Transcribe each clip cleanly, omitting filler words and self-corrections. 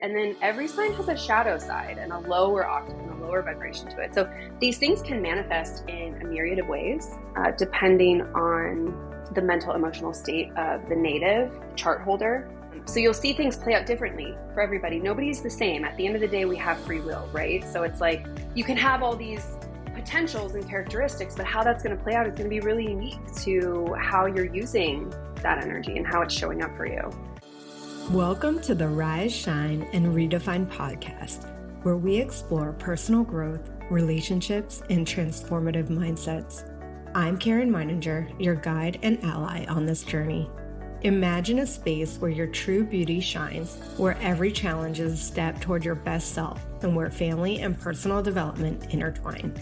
And then every sign has a shadow side and a lower octave and a lower vibration to it. So these things can manifest in a myriad of ways, depending on the mental emotional state of the native chart holder. So you'll see things play out differently for everybody. Nobody's the same. At the end of the day, we have free will, right? So it's like you can have all these potentials and characteristics, but how that's going to play out is going to be really unique to how you're using that energy and how it's showing up for you. Welcome to the Rise, Shine, and Redefine podcast, where we explore personal growth, relationships, and transformative mindsets. I'm Caryn Meininger, your guide and ally on this journey. Imagine a space where your true beauty shines, where every challenge is a step toward your best self, and where family and personal development intertwine.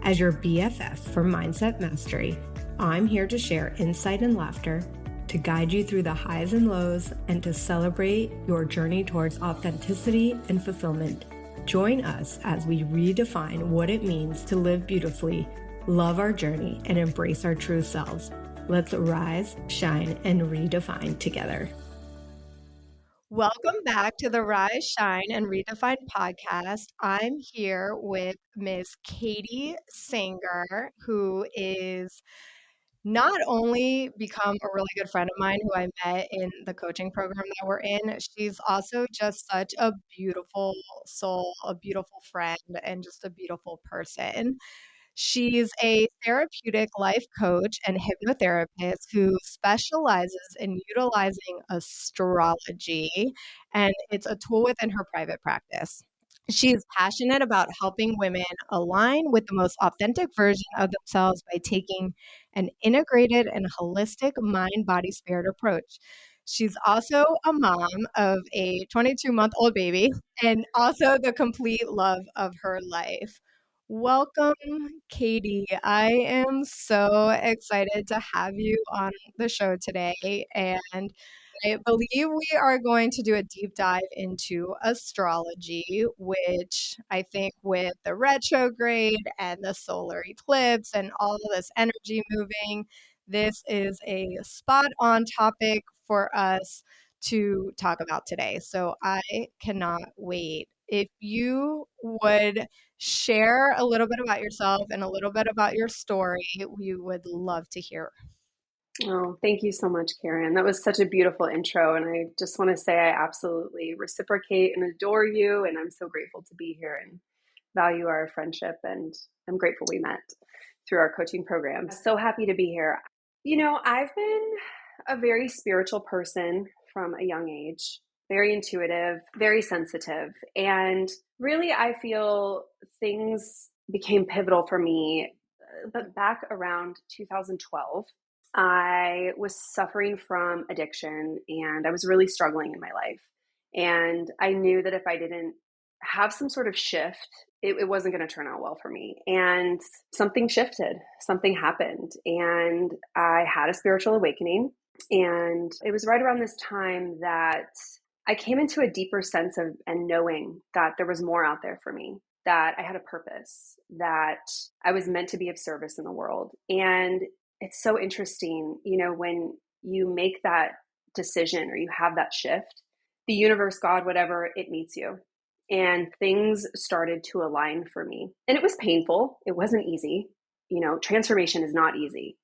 As your BFF for mindset mastery, I'm here to share insight and laughter, to guide you through the highs and lows, and to celebrate your journey towards authenticity and fulfillment. Join us as we redefine what it means to live beautifully, love our journey, and embrace our true selves. Let's rise, shine, and redefine together. Welcome back to the Rise, Shine, and Redefine podcast. I'm here with Miss Caryn Meininger, who is not only become a really good friend of mine who I met in the coaching program that we're in, she's also just such a beautiful soul, a beautiful friend, and just a beautiful person. She's a therapeutic life coach and hypnotherapist who specializes in utilizing astrology, and it's a tool within her private practice. She's passionate about helping women align with the most authentic version of themselves by taking an integrated and holistic mind, body, spirit approach. She's also a mom of a 22-month-old baby and also the complete love of her life. Welcome, Katie. I am so excited to have you on the show today. And I believe we are going to do a deep dive into astrology, which I think with the retrograde and the solar eclipse and all of this energy moving, this is a spot on topic for us to talk about today. So I cannot wait. If you would share a little bit about yourself and a little bit about your story, we would love to hear. Oh, thank you so much, Caryn. That was such a beautiful intro. And I just want to say I absolutely reciprocate and adore you. And I'm so grateful to be here and value our friendship. And I'm grateful we met through our coaching program. So happy to be here. You know, I've been a very spiritual person from a young age, very intuitive, very sensitive. And really, I feel things became pivotal for me. But back around 2012, I was suffering from addiction and I was really struggling in my life. And I knew that if I didn't have some sort of shift, it wasn't going to turn out well for me. And something shifted, something happened, and I had a spiritual awakening. And it was right around this time that I came into a deeper sense of and knowing that there was more out there for me, that I had a purpose, that I was meant to be of service in the world. And it's so interesting, you know, when you make that decision or you have that shift, the universe, God, whatever, it meets you. And things started to align for me. And it was painful. It wasn't easy. You know, transformation is not easy.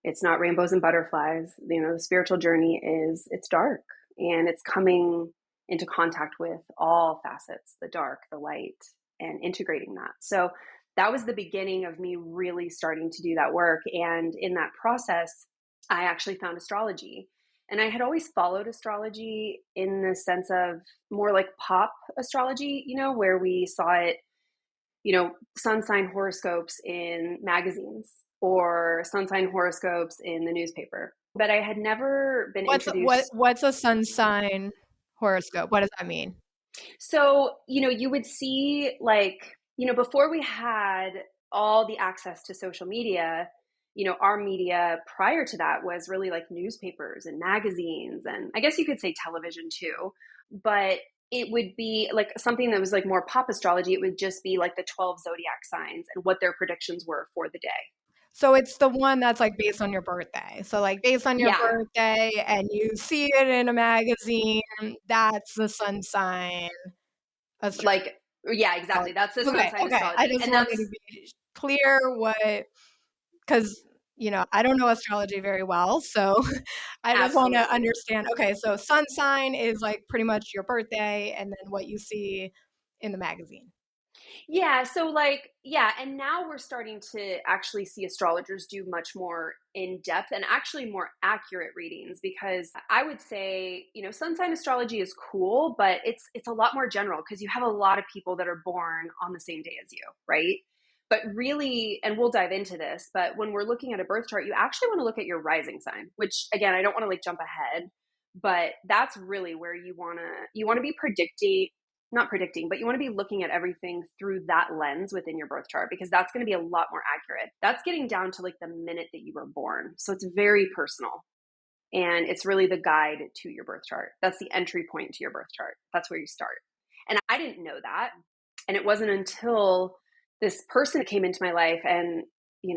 It's not rainbows and butterflies. You know, the spiritual journey it's dark, and it's coming into contact with all facets, the dark, the light, and integrating that. So that was the beginning of me really starting to do that work. And in that process, I actually found astrology. And I had always followed astrology in the sense of more like pop astrology, you know, where we saw it, you know, sun sign horoscopes in magazines or sun sign horoscopes in the newspaper. But I had never been introduced. What's a sun sign horoscope? What does that mean? So, you know, you would see like, you know, before we had all the access to social media, you know, our media prior to that was really like newspapers and magazines, and I guess you could say television too, but it would be like something that was like more pop astrology. It would just be like the 12 zodiac signs and what their predictions were for the day. So it's the one that's like based on your birthday. So like based on your birthday and you see it in a magazine, that's the sun sign. astrology. Like, yeah, exactly. That's the sun Okay, sign okay. I astrology. just And wanted that's, to be clear because, I don't know astrology very well. So I just want to absolutely. understand. Okay, so sun sign is like pretty much your birthday and then what you see in the magazine. Yeah, so like, yeah, and now we're starting to actually see astrologers do much more in depth and actually more accurate readings, because I would say, sun sign astrology is cool, but it's a lot more general because you have a lot of people that are born on the same day as you, right? But really, and we'll dive into this, but when we're looking at a birth chart, you actually want to look at your rising sign, which again, I don't want to like jump ahead, but that's really where you want to be predicting, not predicting, but you want to be looking at everything through that lens within your birth chart, because that's going to be a lot more accurate. That's getting down to like the minute that you were born. So it's very personal, and it's really the guide to your birth chart. That's the entry point to your birth chart. That's where you start. And I didn't know that. And it wasn't until this person came into my life and,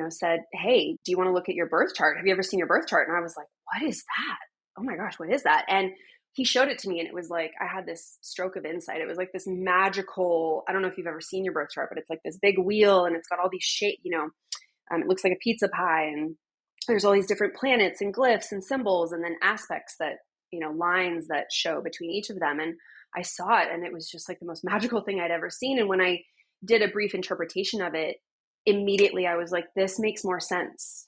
said, "Hey, do you want to look at your birth chart? Have you ever seen your birth chart?" And I was like, "What is that? Oh my gosh, what is that?" And he showed it to me, and it was like I had this stroke of insight. It was like this magical, I don't know if you've ever seen your birth chart, but it's like this big wheel and it's got all these shapes, it looks like a pizza pie, and there's all these different planets and glyphs and symbols and then aspects that, lines that show between each of them. And I saw it, and it was just like the most magical thing I'd ever seen. And when I did a brief interpretation of it, immediately I was like, this makes more sense.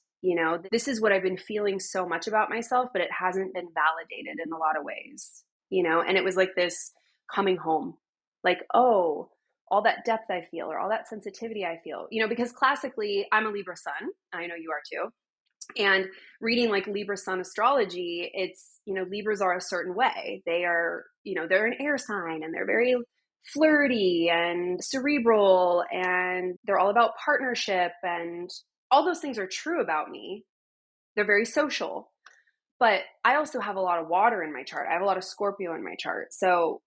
This is what I've been feeling so much about myself, but it hasn't been validated in a lot of ways, and it was like this coming home, like, oh, all that depth I feel, or all that sensitivity I feel, because classically I'm a Libra sun. I know you are too. And reading like Libra sun astrology, it's, Libras are a certain way. They are, they're an air sign, and they're very flirty and cerebral, and they're all about partnership, and all those things are true about me. They're very social. But I also have a lot of water in my chart. I have a lot of Scorpio in my chart. So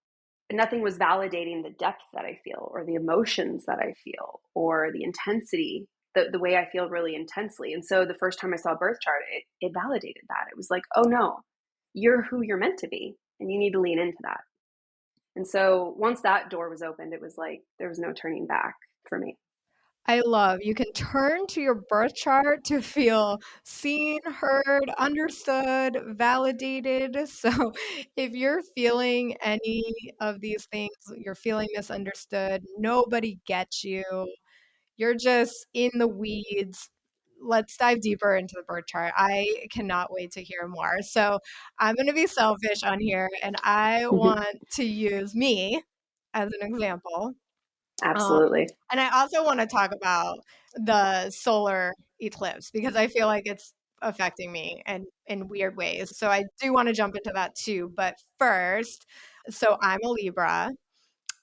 nothing was validating the depth that I feel, or the emotions that I feel, or the intensity, the way I feel really intensely. And so the first time I saw a birth chart, it validated that. It was like, oh no, you're who you're meant to be, and you need to lean into that. And so once that door was opened, it was like there was no turning back for me. I love you can turn to your birth chart to feel seen, heard, understood, validated. So if you're feeling any of these things, you're feeling misunderstood, nobody gets you, you're just in the weeds. Let's dive deeper into the birth chart. I cannot wait to hear more. So I'm going to be selfish on here, and I want to use me as an example. Um, Absolutely. and I also want to talk about the solar eclipse because I feel like it's affecting me and in weird ways. So I do want to jump into that too. But first, so I'm a Libra,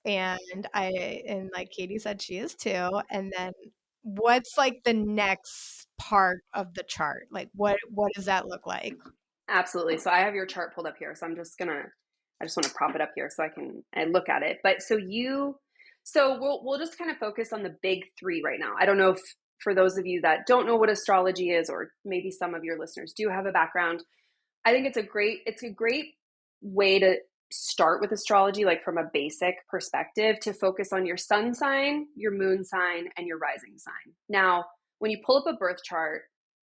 and like Katie said, she is too. And then what's like the next part of the chart? Like what does that look like? Absolutely. So I have your chart pulled up here. So I just want to prop it up here so I look at it. But so we'll just kind of focus on the big three right now. I don't know if, for those of you that don't know what astrology is, or maybe some of your listeners do have a background, I think it's a great way to start with astrology, like from a basic perspective, to focus on your sun sign, your moon sign, and your rising sign. Now, when you pull up a birth chart,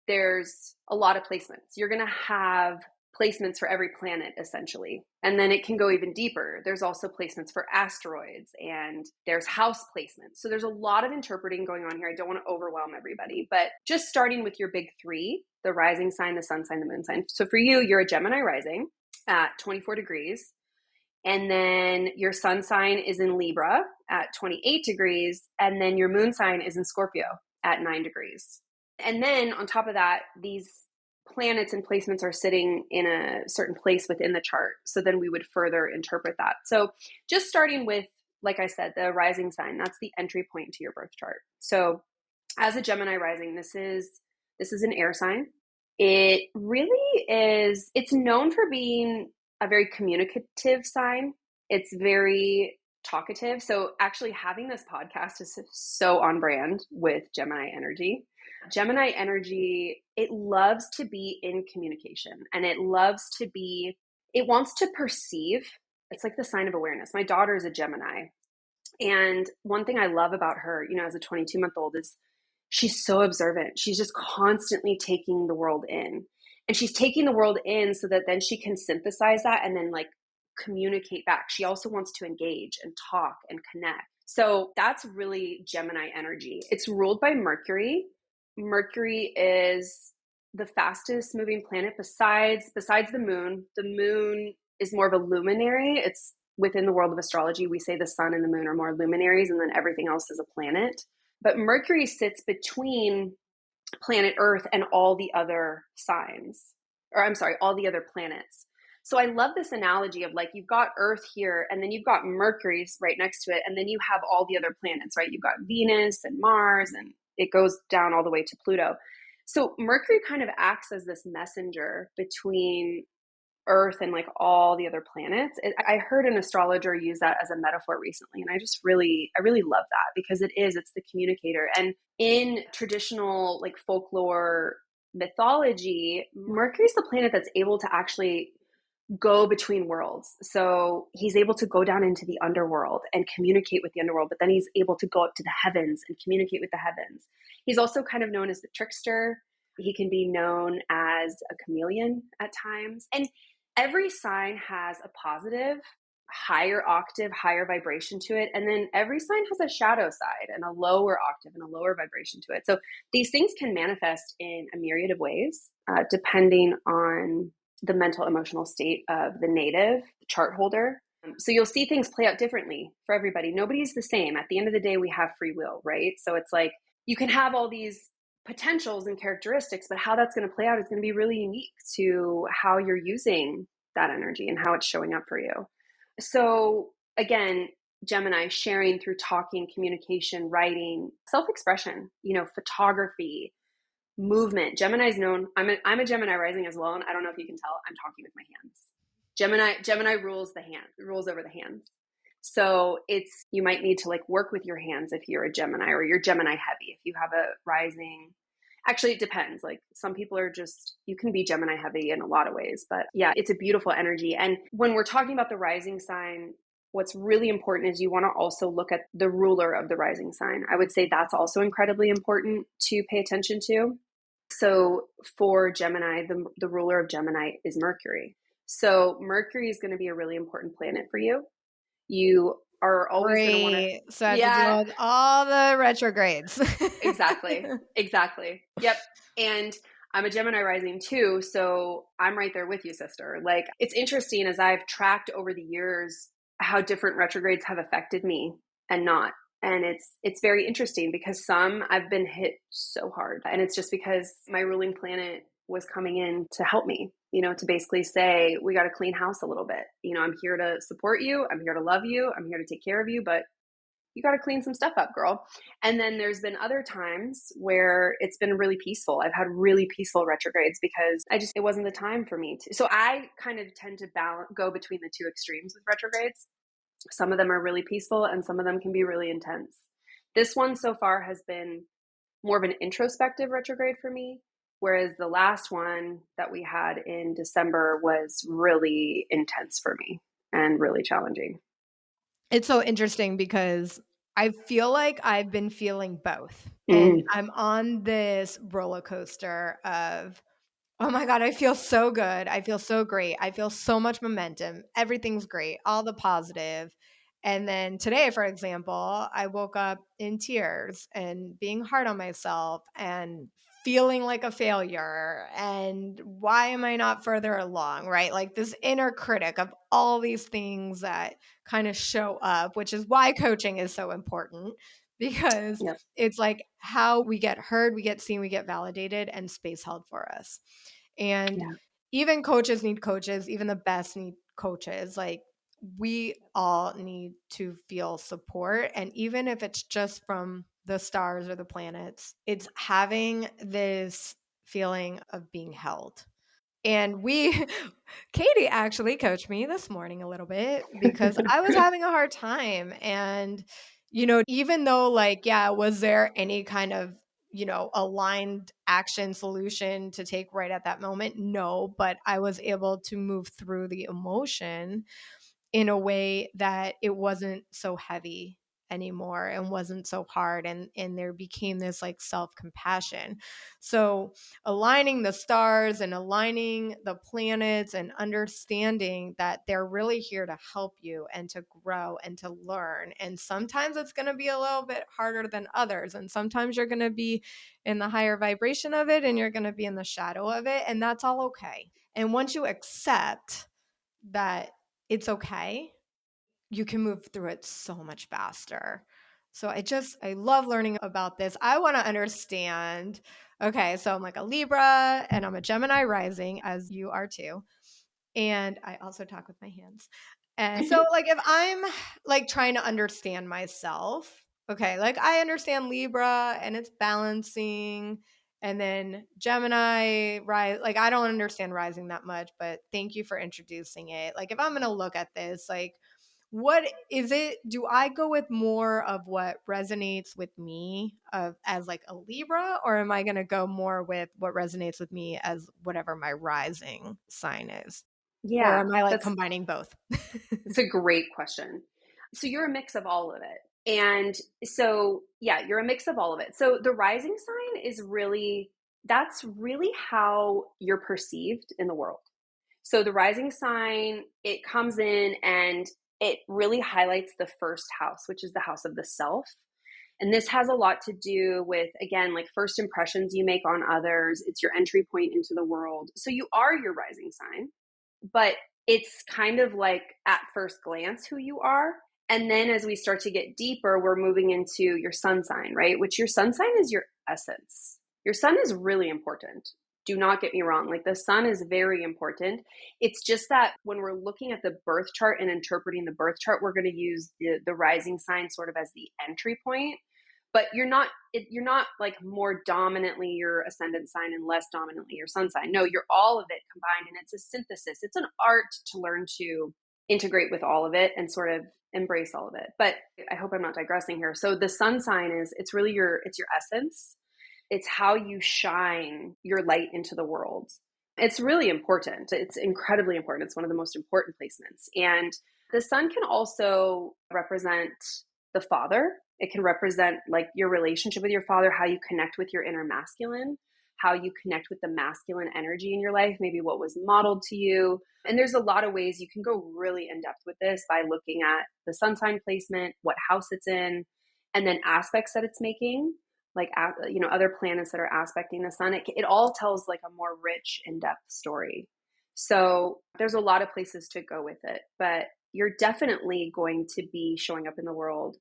there's a lot of placements. You're going to have placements for every planet, essentially. And then it can go even deeper. There's also placements for asteroids, and there's house placements. So there's a lot of interpreting going on here. I don't want to overwhelm everybody, but just starting with your big three, the rising sign, the sun sign, the moon sign. So for you, you're a Gemini rising at 24 degrees. And then your sun sign is in Libra at 28 degrees. And then your moon sign is in Scorpio at 9 degrees. And then on top of that, these planets and placements are sitting in a certain place within the chart. So then we would further interpret that. So just starting with, like I said, the rising sign, that's the entry point to your birth chart. So as a Gemini rising, this is an air sign. It really is, it's known for being a very communicative sign. It's very talkative. So actually having this podcast is so on brand with Gemini energy. Gemini energy, it loves to be in communication, and it wants to perceive. It's like the sign of awareness. My daughter is a Gemini. And one thing I love about her, as a 22-month-old is she's so observant. She's just constantly taking the world in. And she's taking the world in so that then she can synthesize that and then like communicate back. She also wants to engage and talk and connect. So that's really Gemini energy. It's ruled by Mercury. Mercury is the fastest moving planet besides the moon. The moon is more of a luminary. It's within the world of astrology. We say the sun and the moon are more luminaries, and then everything else is a planet. But Mercury sits between planet Earth and all the other signs, or I'm sorry, all the other planets. So I love this analogy of like, you've got Earth here, and then you've got Mercury right next to it, and then you have all the other planets, right? You've got Venus and Mars, and it goes down all the way to Pluto. So Mercury kind of acts as this messenger between Earth and like all the other planets. I heard an astrologer use that as a metaphor recently, and I really love that because it's the communicator. And in traditional like folklore mythology, Mercury's the planet that's able to actually go between worlds. So he's able to go down into the underworld and communicate with the underworld, but then he's able to go up to the heavens and communicate with the heavens. He's also kind of known as the trickster. He can be known as a chameleon at times. And every sign has a positive, higher octave, higher vibration to it. And then every sign has a shadow side and a lower octave and a lower vibration to it. So these things can manifest in a myriad of ways, depending on the mental emotional state of the native chart holder. So you'll see things play out differently for everybody. Nobody's the same. At the end of the day, we have free will, right? So it's like you can have all these potentials and characteristics, but how that's going to play out is going to be really unique to how you're using that energy and how it's showing up for you. So again, Gemini, sharing through talking, communication, writing, self-expression, photography, movement. Gemini's known, I'm a Gemini rising as well, and I don't know if you can tell, I'm talking with my hands. Gemini rules over the hands. So you might need to like work with your hands if you're a Gemini, or you're Gemini heavy. If you have a rising, actually it depends. Like some people are you can be Gemini heavy in a lot of ways, but yeah, it's a beautiful energy. And when we're talking about the rising sign, what's really important is you want to also look at the ruler of the rising sign. I would say that's also incredibly important to pay attention to. So for Gemini, the ruler of Gemini is Mercury. So Mercury is going to be a really important planet for you. You are always going to want to. So I have to do all the retrogrades. Exactly. Yep. And I'm a Gemini rising too. So I'm right there with you, sister. Like it's interesting as I've tracked over the years how different retrogrades have affected me and not. And it's very interesting because some I've been hit so hard. And it's just because my ruling planet was coming in to help me, to basically say, we got to clean house a little bit. I'm here to support you. I'm here to love you. I'm here to take care of you, but you got to clean some stuff up, girl. And then there's been other times where it's been really peaceful. I've had really peaceful retrogrades because it wasn't the time for me to. So I kind of tend to go between the two extremes with retrogrades. Some of them are really peaceful and some of them can be really intense. This one so far has been more of an introspective retrograde for me, whereas the last one that we had in December was really intense for me and really challenging. It's so interesting because I feel like I've been feeling both. And I'm on this roller coaster of, oh my God, I feel so good. I feel so great. I feel so much momentum. Everything's great, all the positive. And then today, for example, I woke up in tears and being hard on myself and feeling like a failure. And why am I not further along, right? Like this inner critic of all these things that kind of show up, which is why coaching is so important because it's like how we get heard, we get seen, we get validated, and space held for us. And even coaches need coaches, even the best need coaches. Like we all need to feel support. And even if it's just from the stars or the planets, it's having this feeling of being held. And Katie actually coached me this morning a little bit because I was having a hard time. And, even though was there any kind of, aligned action solution to take right at that moment? No, but I was able to move through the emotion in a way that it wasn't so heavy anymore and wasn't so hard, and there became this like self-compassion. So aligning the stars and aligning the planets and understanding that they're really here to help you and to grow and to learn. And sometimes it's going to be a little bit harder than others, and sometimes you're going to be in the higher vibration of it and you're going to be in the shadow of it, and that's all okay. And once you accept that it's okay, you can move through it so much faster. So I love learning about this. I want to understand. Okay, so I'm like a Libra and I'm a Gemini rising, as you are too. And I also talk with my hands. And so like if I'm like trying to understand myself, okay, like I understand Libra and it's balancing, and then Gemini rise, like I don't understand rising that much, but thank you for introducing it. Like if I'm going to look at this, like what is it? Do I go with more of what resonates with me as like a Libra, or am I going to go more with what resonates with me as whatever my rising sign is? Or Yeah, am I like that's combining both? it's a great question. So you're a mix of all of it. And so, yeah, you're a mix of all of it. So the rising sign is really, that's really how you're perceived in the world. So the rising sign, it comes in and it really highlights the first house, which is the house of the self. And this has a lot to do with, again, like first impressions you make on others. It's your entry point into the world. So you are your rising sign, but it's kind of like at first glance who you are. And then as we start to get deeper, we're moving into your sun sign, right? Which your sun sign is your essence. Your sun is really important. Do not get me wrong. Like the sun is very important. It's just that when we're looking at the birth chart and interpreting the birth chart, we're going to use the rising sign sort of as the entry point. But you're not like more dominantly your ascendant sign and less dominantly your sun sign. No, you're all of it combined, and it's a synthesis. It's an art to learn to integrate with all of it and sort of embrace all of it. But I hope I'm not digressing here. So the sun sign is, it's really it's your essence. It's how you shine your light into the world. It's really important. It's incredibly important. It's one of the most important placements. And the sun can also represent the father. It can represent like your relationship with your father, how you connect with your inner masculine, how you connect with the masculine energy in your life, maybe what was modeled to you. And there's a lot of ways you can go really in depth with this by looking at the sun sign placement, what house it's in, and then aspects that it's making, like other planets that are aspecting the sun. It all tells like a more rich, in-depth story. So there's a lot of places to go with it, but you're definitely going to be showing up in the world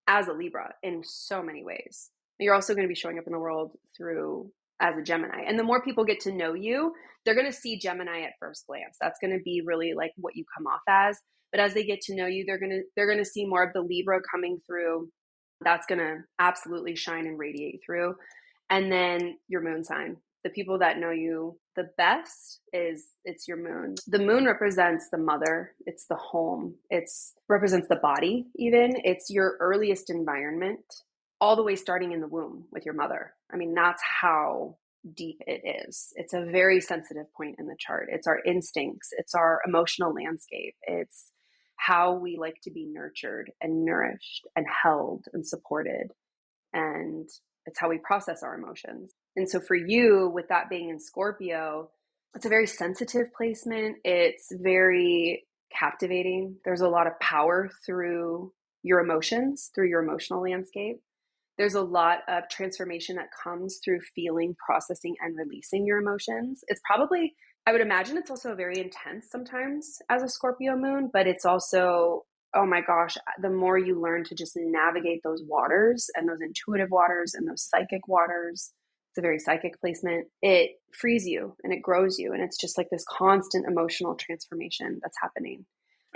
as a Libra in so many ways. You're also going to be showing up in the world through as a Gemini. And the more people get to know you, they're going to see Gemini at first glance. That's going to be really like what you come off as. But as they get to know you, they're going to see more of the Libra coming through. That's going to absolutely shine and radiate through. And then your moon sign. The people that know you the best it's your moon. The moon represents the mother. It's the home. It's represents the body even. It's your earliest environment, all the way starting in the womb with your mother. I mean, that's how deep it is. It's a very sensitive point in the chart. It's our instincts. It's our emotional landscape. It's how we like to be nurtured and nourished and held and supported. And it's how we process our emotions. And so for you, with that being in Scorpio, it's a very sensitive placement. It's very captivating. There's a lot of power through your emotions, through your emotional landscape. There's a lot of transformation that comes through feeling, processing, and releasing your emotions. It's probably, I would imagine it's also very intense sometimes as a Scorpio moon, but it's also, oh my gosh, the more you learn to just navigate those waters and those intuitive waters and those psychic waters, it's a very psychic placement, it frees you and it grows you. And it's just like this constant emotional transformation that's happening.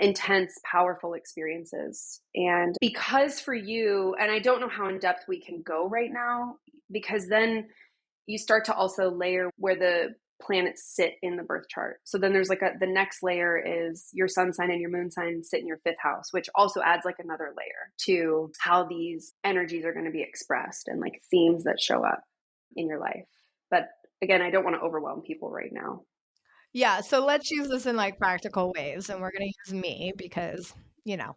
Intense, powerful experiences. And because for you, and I don't know how in depth we can go right now, because then you start to also layer where the planets sit in the birth chart. So then there's like the next layer is your sun sign and your moon sign sit in your fifth house, which also adds like another layer to how these energies are going to be expressed and like themes that show up in your life. But again, I don't want to overwhelm people right now. Yeah, so let's use this in like practical ways, and we're going to use me because, you know.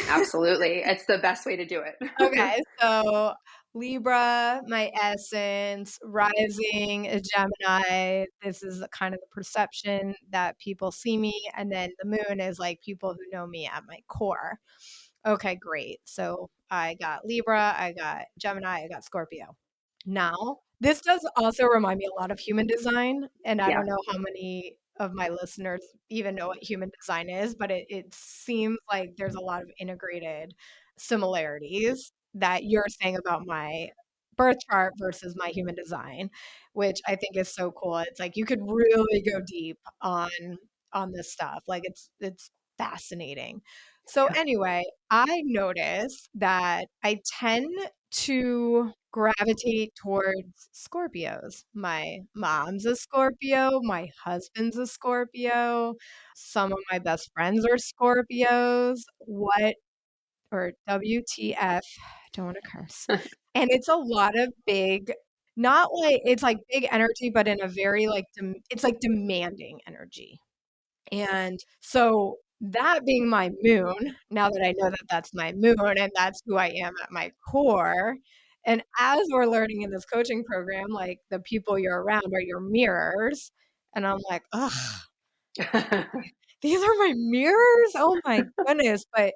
Absolutely. It's the best way to do it. Okay, so Libra, my essence, rising is Gemini. This is kind of the perception that people see me. And then the moon is like people who know me at my core. Okay, great. So I got Libra, I got Gemini, I got Scorpio. Now, this does also remind me a lot of human design. And I Yeah. don't know how many of my listeners even know what human design is, but it seems like there's a lot of integrated similarities that you're saying about my birth chart versus my human design, which I think is so cool. It's like you could really go deep on this stuff. Like it's fascinating. So Yeah. anyway, I notice that I tend to gravitate towards Scorpios. My mom's a Scorpio, my husband's a Scorpio, some of my best friends are Scorpios. What or WTF, don't want to curse. And it's a lot of big, not like it's like big energy, but in a very like it's like demanding energy. And so that being my moon, now that I know that that's my moon and that's who I am at my core, and as we're learning in this coaching program, like the people you're around are your mirrors. And I'm like, ugh, these are my mirrors. Oh my goodness. But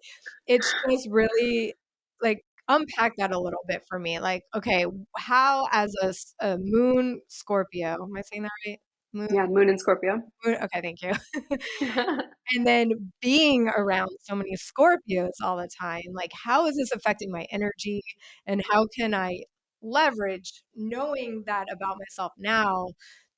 it's just really like unpack that a little bit for me. Like, okay, how as a moon Scorpio, am I saying that right? Yeah, moon in Scorpio. Okay, thank you. And then being around so many Scorpios all the time, like how is this affecting my energy and how can I leverage knowing that about myself now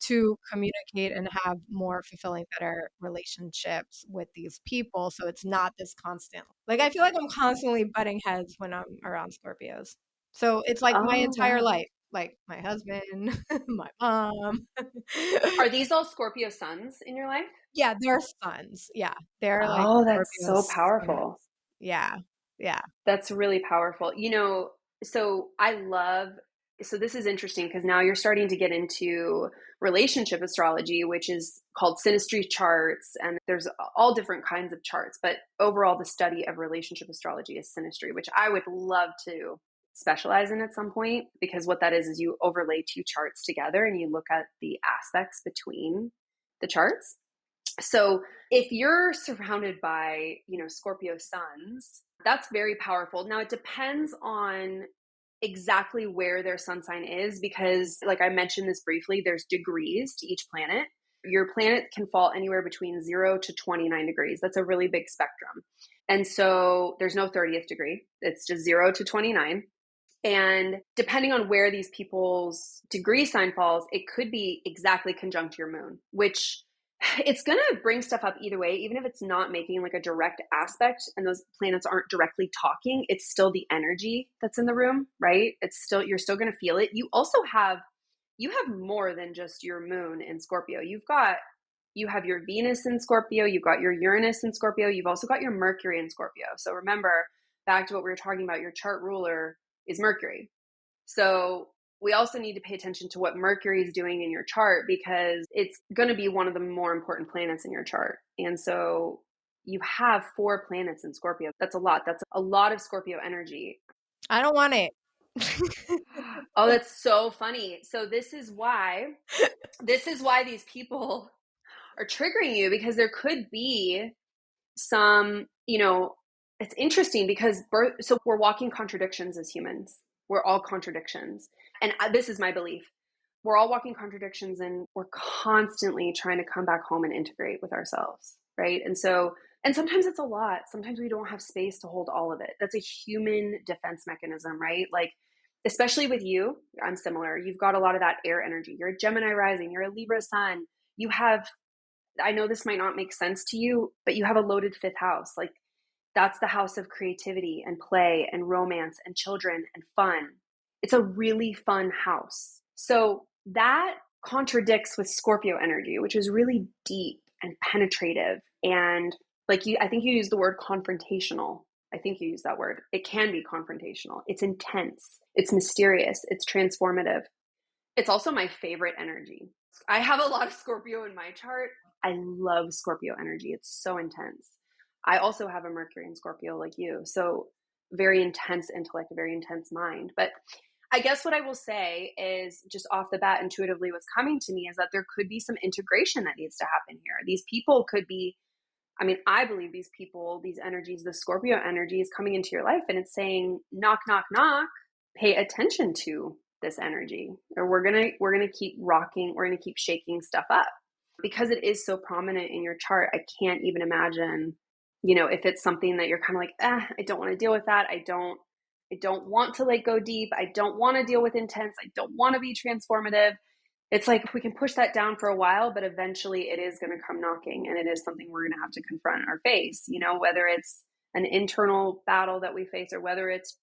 to communicate and have more fulfilling, better relationships with these people so it's not this constant. Like I feel like I'm constantly butting heads when I'm around Scorpios. So it's like my Oh, entire wow. life, like my husband, my mom. Are these all Scorpio suns in your life? Yeah, they're sons. Yeah, they're like Oh, that's Scorpio so sons. powerful. Yeah, yeah. That's really powerful. So so this is interesting because now you're starting to get into relationship astrology, which is called synastry charts. And there's all different kinds of charts. But overall, the study of relationship astrology is synastry, which I would love to specialize in at some point because what that is you overlay two charts together and you look at the aspects between the charts. So if you're surrounded by, Scorpio suns, that's very powerful. Now it depends on exactly where their sun sign is because like I mentioned this briefly, there's degrees to each planet. Your planet can fall anywhere between 0 to 29 degrees. That's a really big spectrum. And so there's no 30th degree. It's just 0 to 29. And depending on where these people's degree sign falls, it could be exactly conjunct your moon, which it's going to bring stuff up either way, even if it's not making like a direct aspect and those planets aren't directly talking, it's still the energy that's in the room, right? You're still going to feel it. You have more than just your moon in Scorpio. You have your Venus in Scorpio, you've got your Uranus in Scorpio, you've also got your Mercury in Scorpio. So remember, back to what we were talking about, your chart ruler is Mercury. So we also need to pay attention to what Mercury is doing in your chart because it's going to be one of the more important planets in your chart. And so you have 4 planets in Scorpio. That's a lot. That's a lot of Scorpio energy. I don't want it. Oh, that's so funny. So this is why these people are triggering you because there could be some, it's interesting because so we're walking contradictions as humans. We're all contradictions. And this is my belief. We're all walking contradictions and we're constantly trying to come back home and integrate with ourselves, right? And sometimes it's a lot. Sometimes we don't have space to hold all of it. That's a human defense mechanism, right? Like, especially with you, I'm similar. You've got a lot of that air energy. You're a Gemini rising, you're a Libra sun. You have, I know this might not make sense to you, but you have a loaded 5th house. Like, that's the house of creativity and play and romance and children and fun. It's a really fun house. So that contradicts with Scorpio energy, which is really deep and penetrative. And I think you use the word confrontational. I think you use that word. It can be confrontational. It's intense. It's mysterious. It's transformative. It's also my favorite energy. I have a lot of Scorpio in my chart. I love Scorpio energy. It's so intense. I also have a Mercury in Scorpio like you. So very intense intellect, a very intense mind. But I guess what I will say is just off the bat, intuitively, what's coming to me is that there could be some integration that needs to happen here. These people could be, I mean, I believe these people, these energies, the Scorpio energy is coming into your life and it's saying, knock, knock, knock, pay attention to this energy, or we're going to keep rocking, we're going to keep shaking stuff up. Because it is so prominent in your chart, I can't even imagine, if it's something that you're kind of like, I don't want to deal with that. I don't want to like go deep. I don't want to deal with intense. I don't want to be transformative. It's like we can push that down for a while, but eventually it is going to come knocking, and it is something we're going to have to confront in our face, whether it's an internal battle that we face or whether it's,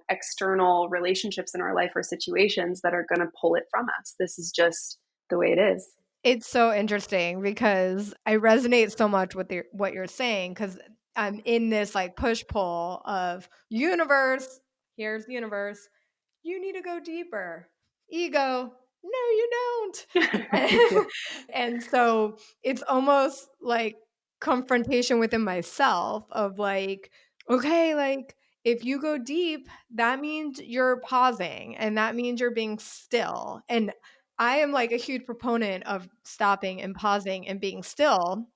external relationships in our life or situations that are going to pull it from us. This is just the way it is. It's so interesting because I resonate so much with what you're saying, because I'm in this like push-pull of universe, here's the universe, you need to go deeper. Ego, no, you don't. And so it's almost like confrontation within myself of like, okay, like if you go deep, that means you're pausing and that means you're being still. And I am like a huge proponent of stopping and pausing and being still,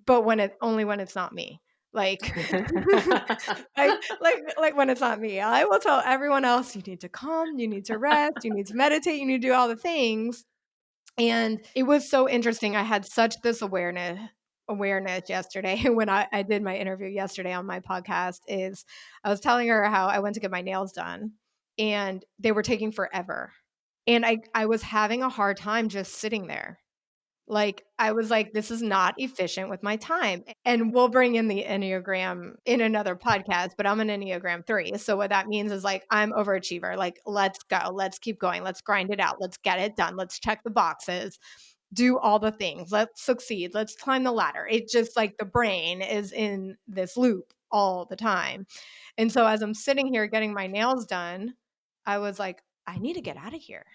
but only when it's not me. Like, like when it's not me. I will tell everyone else, you need to calm, you need to rest, you need to meditate, you need to do all the things. And it was so interesting. I had such this awareness yesterday when I did my interview yesterday on my podcast. Is I was telling her how I went to get my nails done and they were taking forever. And I was having a hard time just sitting there. Like, I was like, this is not efficient with my time. And we'll bring in the Enneagram in another podcast, but I'm an Enneagram 3. So what that means is like, I'm overachiever. Like, let's go. Let's keep going. Let's grind it out. Let's get it done. Let's check the boxes, do all the things. Let's succeed. Let's climb the ladder. It's just like the brain is in this loop all the time. And so as I'm sitting here getting my nails done, I was like, I need to get out of here.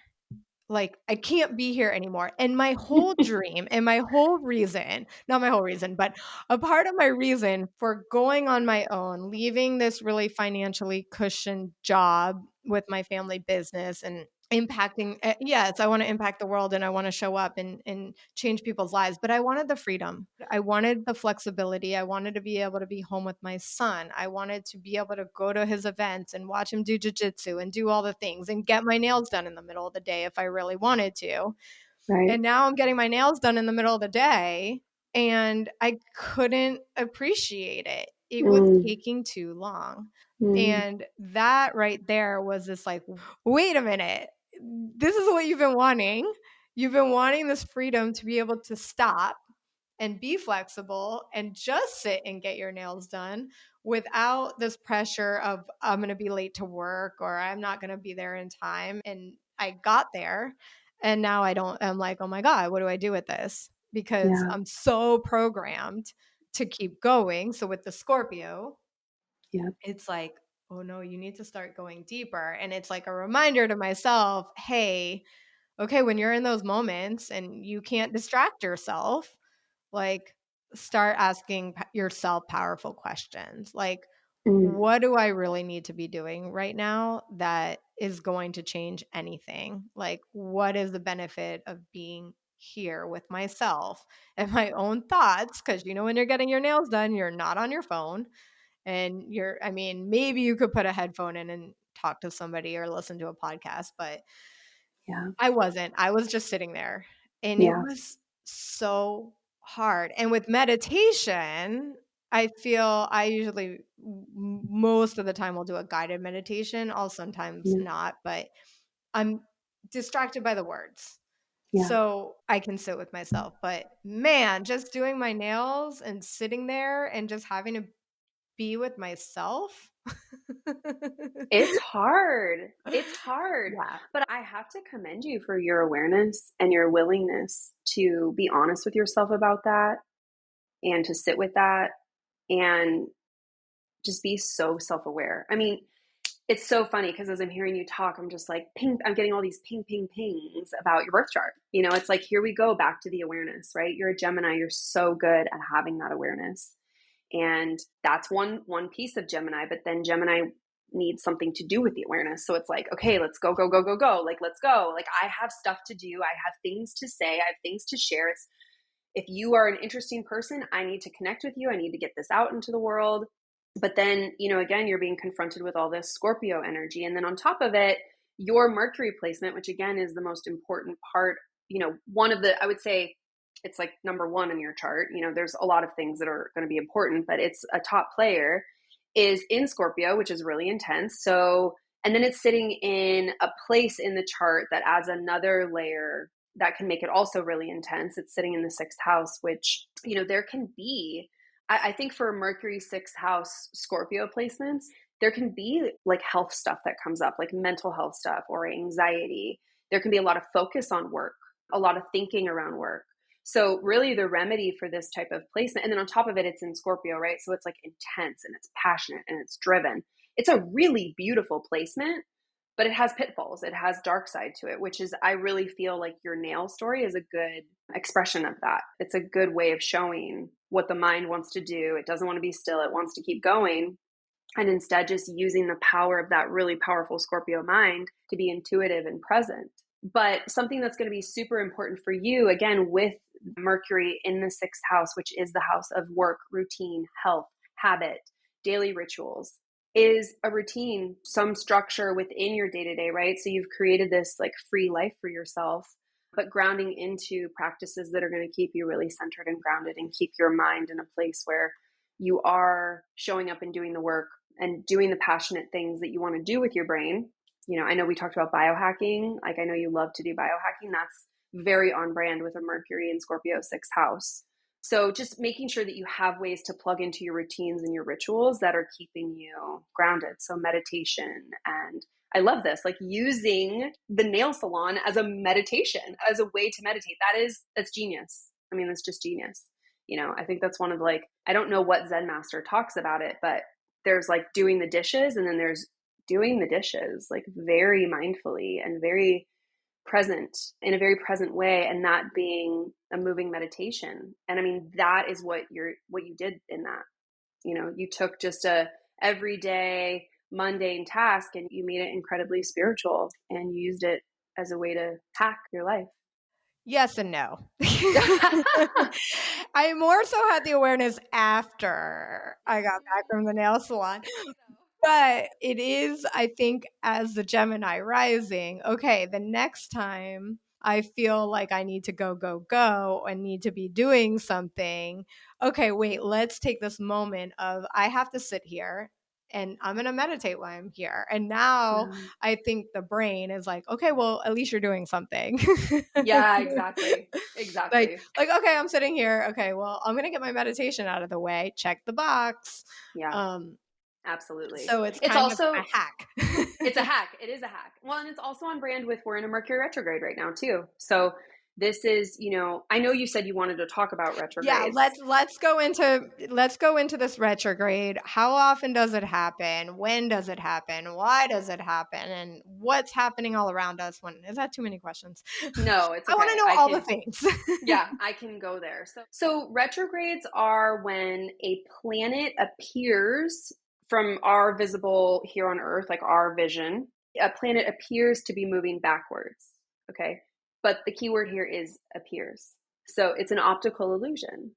Like, I can't be here anymore. And my whole dream and my whole reason, not my whole reason, but a part of my reason for going on my own, leaving this really financially cushioned job with my family business and impacting, yes, I want to impact the world and I want to show up and change people's lives, but I wanted the freedom. I wanted the flexibility. I wanted to be able to be home with my son. I wanted to be able to go to his events and watch him do jujitsu and do all the things and get my nails done in the middle of the day if I really wanted to. Right. And now I'm getting my nails done in the middle of the day and I couldn't appreciate it. It was taking too long. And that right there was this like, wait a minute, this is what you've been wanting. You've been wanting this freedom to be able to stop and be flexible and just sit and get your nails done without this pressure of I'm going to be late to work or I'm not going to be there in time. And I got there and now I'm like, oh my God, what do I do with this? Because Yeah. I'm so programmed to keep going. So with the Scorpio, Yeah. it's like, oh no, you need to start going deeper. And it's like a reminder to myself, hey, okay, when you're in those moments and you can't distract yourself, like start asking yourself powerful questions. Like, what do I really need to be doing right now that is going to change anything? Like, what is the benefit of being here with myself and my own thoughts? Because, when you're getting your nails done, you're not on your phone and maybe you could put a headphone in and talk to somebody or listen to a podcast, but Yeah. I wasn't. I was just sitting there and it Yeah. was so hard. And with meditation, I feel I usually most of the time will do a guided meditation. I'll sometimes Yeah. not, but I'm distracted by the words. Yeah. So I can sit with myself. But man, just doing my nails and sitting there and just having to be with myself. It's hard. It's hard. Yeah. But I have to commend you for your awareness and your willingness to be honest with yourself about that and to sit with that and just be so self-aware. I mean, it's so funny because as I'm hearing you talk, I'm just like, ping, I'm getting all these ping, ping, pings about your birth chart. It's like, here we go back to the awareness, right? You're a Gemini. You're so good at having that awareness. And that's one piece of Gemini, but then Gemini needs something to do with the awareness. So it's like, okay, let's go, go, go, go, go. Like, let's go. Like, I have stuff to do. I have things to say. I have things to share. It's, if you are an interesting person, I need to connect with you. I need to get this out into the world. But then, again, you're being confronted with all this Scorpio energy. And then on top of it, your Mercury placement, which again is the most important part, one of the, I would say it's like number one in your chart. There's a lot of things that are going to be important, but it's a top player is in Scorpio, which is really intense. So, and then it's sitting in a place in the chart that adds another layer that can make it also really intense. It's sitting in the sixth house, which, there can be, I think for Mercury sixth house Scorpio placements, there can be like health stuff that comes up, like mental health stuff or anxiety. There can be a lot of focus on work, a lot of thinking around work. So really the remedy for this type of placement, and then on top of it, it's in Scorpio, right? So it's like intense and it's passionate and it's driven. It's a really beautiful placement, but it has pitfalls. It has dark side to it, which is, I really feel like your nail story is a good expression of that. It's a good way of showing what the mind wants to do. It doesn't want to be still. It wants to keep going. And instead just using the power of that really powerful Scorpio mind to be intuitive and present. But something that's going to be super important for you, again, with Mercury in the sixth house, which is the house of work, routine, health, habit, daily rituals, is a routine, some structure within your day-to-day, right? So you've created this like free life for yourself, but grounding into practices that are going to keep you really centered and grounded and keep your mind in a place where you are showing up and doing the work and doing the passionate things that you want to do with your brain. I know we talked about biohacking. Like, I know you love to do biohacking. That's very on brand with a Mercury in Scorpio sixth house. So just making sure that you have ways to plug into your routines and your rituals that are keeping you grounded. So meditation, and I love this, like using the nail salon as a meditation, as a way to meditate. That's genius. I mean, that's just genius. I think that's one of like, I don't know what Zen master talks about it, but there's like doing the dishes, and then there's doing the dishes like very mindfully and very present, in a very present way, and that being a moving meditation. And I mean, that is what you did in that. You took just a everyday mundane task and you made it incredibly spiritual, and you used it as a way to hack your life. Yes and no. I more so had the awareness after I got back from the nail salon. But it is, I think, as the Gemini rising, okay, the next time I feel like I need to go, go, go and need to be doing something, okay, wait, let's take this moment of I have to sit here and I'm going to meditate while I'm here. And now I think the brain is like, okay, well, at least you're doing something. Yeah, exactly. Like, okay, I'm sitting here. Okay, well, I'm going to get my meditation out of the way. Check the box. Yeah. Absolutely. So it's also of a hack. It's a hack. It is a hack. Well, and it's also on brand with, we're in a Mercury retrograde right now too. So this is, I know you said you wanted to talk about retrogrades. Yeah, let's go into this retrograde. How often does it happen? When does it happen? Why does it happen? And what's happening all around us? When is that too many questions? No, it's okay. I want to know all the things. Yeah, I can go there. So retrogrades are when a planet appears from our visible here on Earth, like our vision, a planet appears to be moving backwards. Okay. But the key word here is appears. So it's an optical illusion.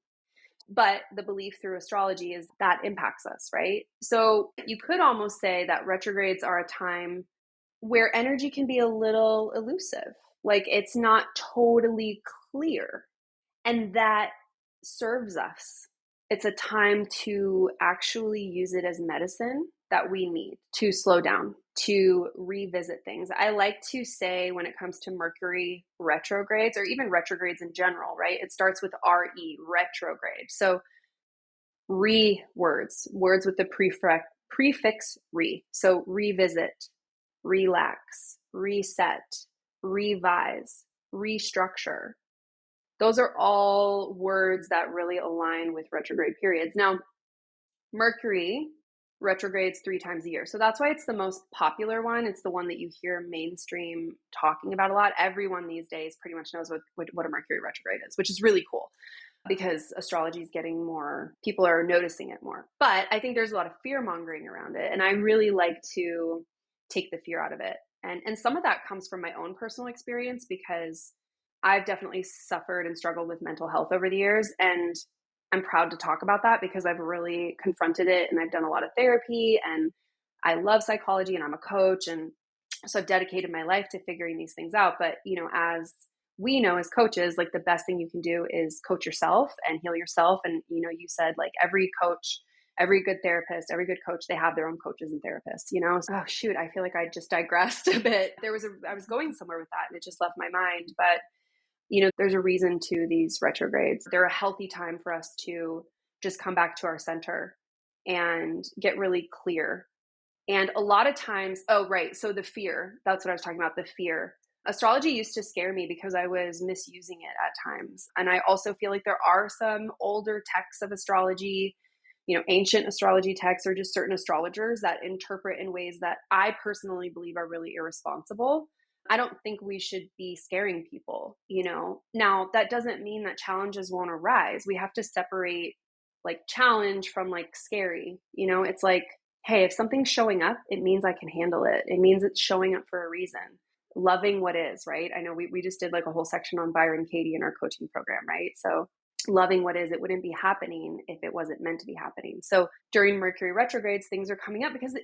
But the belief through astrology is that impacts us, right? So you could almost say that retrogrades are a time where energy can be a little elusive. Like it's not totally clear. And that serves us. It's a time to actually use it as medicine that we need to slow down, to revisit things. I like to say when it comes to Mercury retrogrades, or even retrogrades in general, right? It starts with RE, retrograde. So words with the prefix re. So revisit, relax, reset, revise, restructure. Those are all words that really align with retrograde periods. Now, Mercury retrogrades 3 times a year. So that's why it's the most popular one. It's the one that you hear mainstream talking about a lot. Everyone these days pretty much knows what a Mercury retrograde is, which is really cool. because astrology is getting more, people are noticing it more. But I think there's a lot of fear mongering around it. And I really like to take the fear out of it. And some of that comes from my own personal experience, because I've definitely suffered and struggled with mental health over the years. And I'm proud to talk about that because I've really confronted it, and I've done a lot of therapy, and I love psychology, and I'm a coach. And so I've dedicated my life to figuring these things out. But, as we know as coaches, like the best thing you can do is coach yourself and heal yourself. And, you said like every coach, every good therapist, every good coach, they have their own coaches and therapists. So, oh shoot, I feel like I just digressed a bit. I was going somewhere with that and it just left my mind. But, there's a reason to these retrogrades. They're a healthy time for us to just come back to our center and get really clear. And a lot of times, oh, right. So the fear, that's what I was talking about, the fear. Astrology used to scare me because I was misusing it at times. And I also feel like there are some older texts of astrology, ancient astrology texts, or just certain astrologers that interpret in ways that I personally believe are really irresponsible. I don't think we should be scaring people. Now, that doesn't mean that challenges won't arise. We have to separate like challenge from like scary. It's like, hey, if something's showing up, it means I can handle it. It means it's showing up for a reason. Loving what is, right? I know we just did like a whole section on Byron Katie in our coaching program, right? So loving what is, it wouldn't be happening if it wasn't meant to be happening. So during Mercury retrogrades, things are coming up because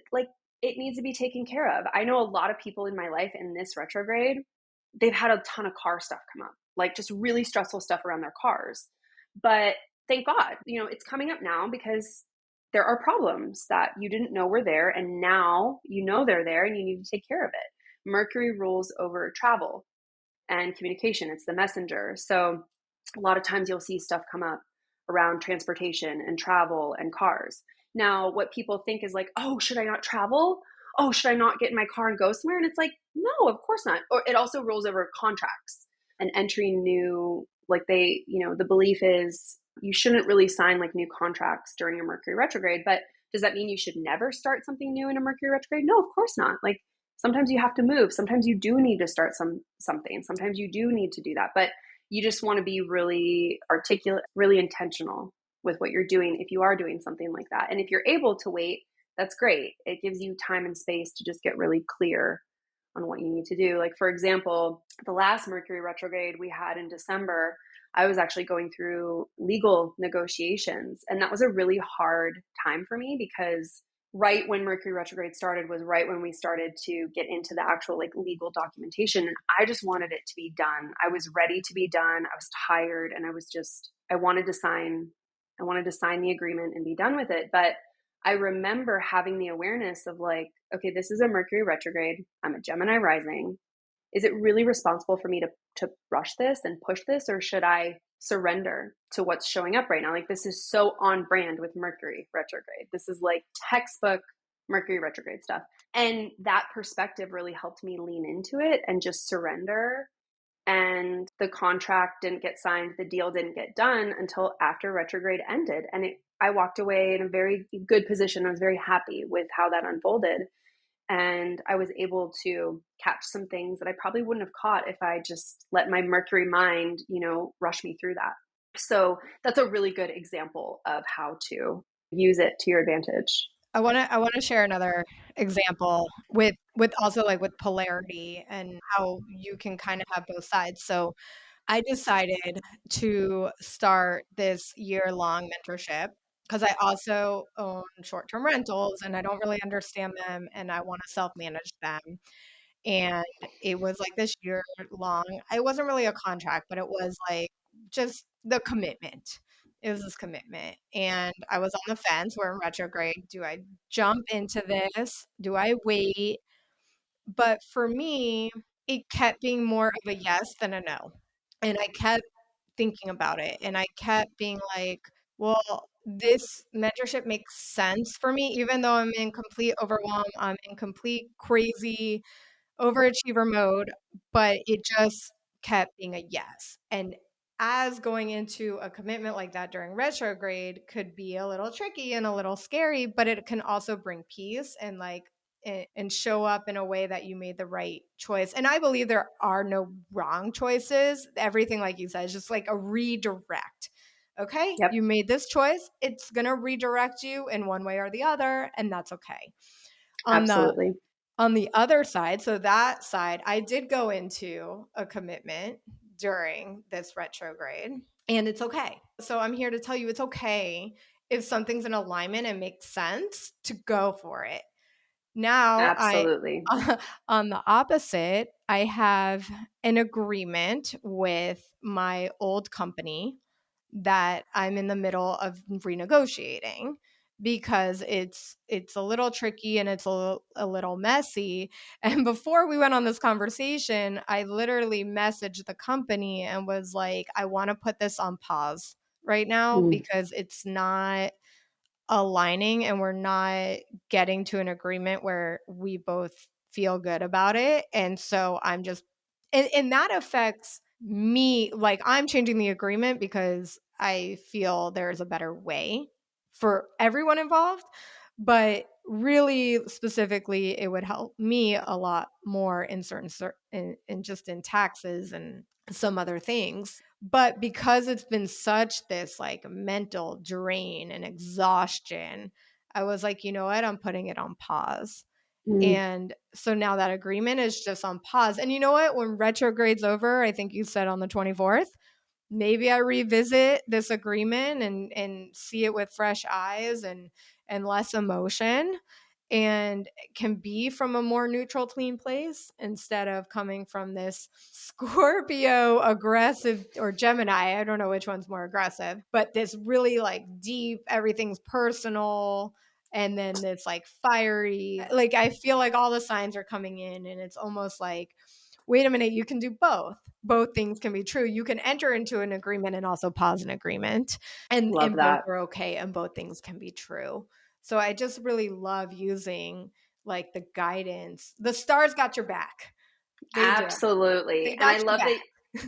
it needs to be taken care of. I know a lot of people in my life in this retrograde, they've had a ton of car stuff come up, like just really stressful stuff around their cars. But thank God, it's coming up now because there are problems that you didn't know were there. And now they're there and you need to take care of it. Mercury rules over travel and communication. It's the messenger. So a lot of times you'll see stuff come up around transportation and travel and cars. Now, what people think is like, oh, should I not travel? Oh, should I not get in my car and go somewhere? And it's like, no, of course not. Or it also rolls over contracts and entering new, the belief is you shouldn't really sign like new contracts during a Mercury retrograde. But does that mean you should never start something new in a Mercury retrograde? No, of course not. Like sometimes you have to move. Sometimes you do need to start something. Sometimes you do need to do that. But you just want to be really articulate, really intentional with what you're doing if you are doing something like that. And if you're able to wait, that's great. It gives you time and space to just get really clear on what you need to do. Like, for example, the last Mercury retrograde we had in December, I was actually going through legal negotiations. And that was a really hard time for me because right when Mercury retrograde started was right when we started to get into the actual like legal documentation. And I just wanted it to be done. I was ready to be done. I was tired and I wanted to sign the agreement and be done with it. But I remember having the awareness of like, okay, this is a Mercury retrograde. I'm a Gemini rising. Is it really responsible for me to rush this and push this, or should I surrender to what's showing up right now? Like, this is so on brand with Mercury retrograde. This is like textbook Mercury retrograde stuff. And that perspective really helped me lean into it and just surrender. And the contract didn't get signed. The deal didn't get done until after retrograde ended. And I walked away in a very good position. I was very happy with how that unfolded. And I was able to catch some things that I probably wouldn't have caught if I just let my Mercury mind, rush me through that. So that's a really good example of how to use it to your advantage. I want to share another example with also like with polarity and how you can kind of have both sides. So I decided to start this year-long mentorship because I also own short-term rentals and I don't really understand them and I want to self-manage them. And it was like this year long. It wasn't really a contract, but it was like just the commitment. It was this commitment. And I was on the fence. We're in retrograde. Do I jump into this? Do I wait? But for me, it kept being more of a yes than a no. And I kept thinking about it and I kept being like, well, this mentorship makes sense for me, even though I'm in complete overwhelm, I'm in complete crazy overachiever mode, but it just kept being a yes. And as going into a commitment like that during retrograde could be a little tricky and a little scary, but it can also bring peace and and show up in a way that you made the right choice. And I believe there are no wrong choices. Everything, like you said, is just like a redirect. Okay, Yep. you made this choice. It's going to redirect you in one way or the other, and that's okay. On the Absolutely. on the other side, so that side, I did go into a commitment during this retrograde, and it's okay. So I'm here to tell you it's okay if something's in alignment and makes sense to go for it. Now, Absolutely. on the opposite, I have an agreement with my old company that I'm in the middle of renegotiating because it's a little tricky and it's a little messy. And before we went on this conversation, I literally messaged the company and was like, I want to put this on pause right now Mm. because it's not aligning and we're not getting to an agreement where we both feel good about it. And so I'm just, and that affects me. Like I'm changing the agreement because I feel there's a better way for everyone involved. But really specifically, it would help me a lot more in in just in taxes and some other things. But because it's been such this like mental drain and exhaustion, I was like, you know what? I'm putting it on pause. Mm. And so now that agreement is just on pause. And you know what? When retrograde's over, I think you said on the 24th, maybe I revisit this agreement and see it with fresh eyes and less emotion and can be from a more neutral, clean place instead of coming from this Scorpio aggressive or Gemini. I don't know which one's more aggressive, but this really like deep, everything's personal. And then this like fiery, like I feel like all the signs are coming in and it's almost like, wait a minute, you can do both. Both things can be true. You can enter into an agreement and also pause an agreement. Love And both that. are okay and both things can be true. So I just really love using like the guidance. The stars got your back. They do. Absolutely. They And I got your love that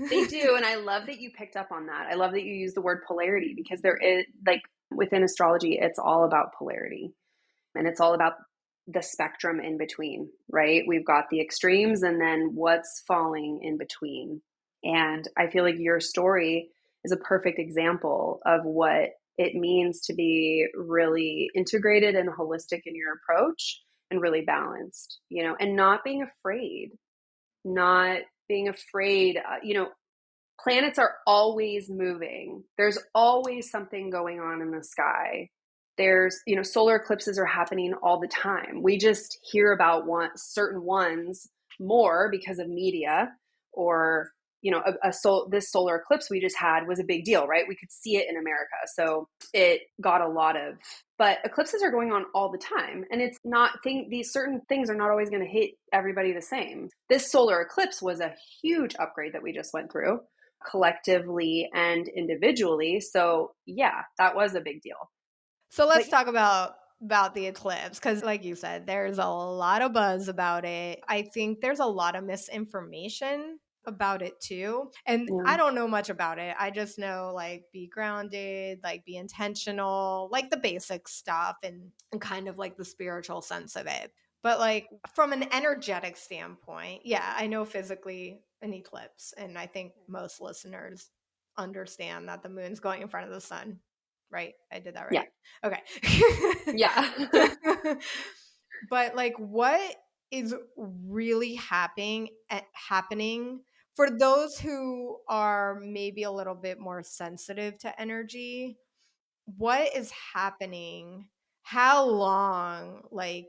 they back. do. And I love that you picked up on that. I love that you use the word polarity because there is, like, within astrology, it's all about polarity and it's all about the spectrum in between, right? We've got the extremes and then what's falling in between. And I feel like your story is a perfect example of what it means to be really integrated and holistic in your approach and really balanced, and not being afraid, not being afraid. Planets are always moving. There's always something going on in the sky. There's, solar eclipses are happening all the time. We just hear about certain ones more because of media, or, this solar eclipse we just had was a big deal, right? We could see it in America. So it got a lot of, but eclipses are going on all the time. And it's not, these certain things are not always going to hit everybody the same. This solar eclipse was a huge upgrade that we just went through collectively and individually. So yeah, that was a big deal. So But let's talk about the eclipse because like you said, there's a lot of buzz about it. I think there's a lot of misinformation about it too. And yeah, I don't know much about it. I just know like be grounded, like be intentional, like the basic stuff and kind of like the spiritual sense of it. But like from an energetic standpoint, yeah, I know physically an eclipse. And I think most listeners understand that the moon's going in front of the sun, right? I did that yeah, right. Okay. yeah. But like what is really happening for those who are maybe a little bit more sensitive to energy? What is happening? How long? Like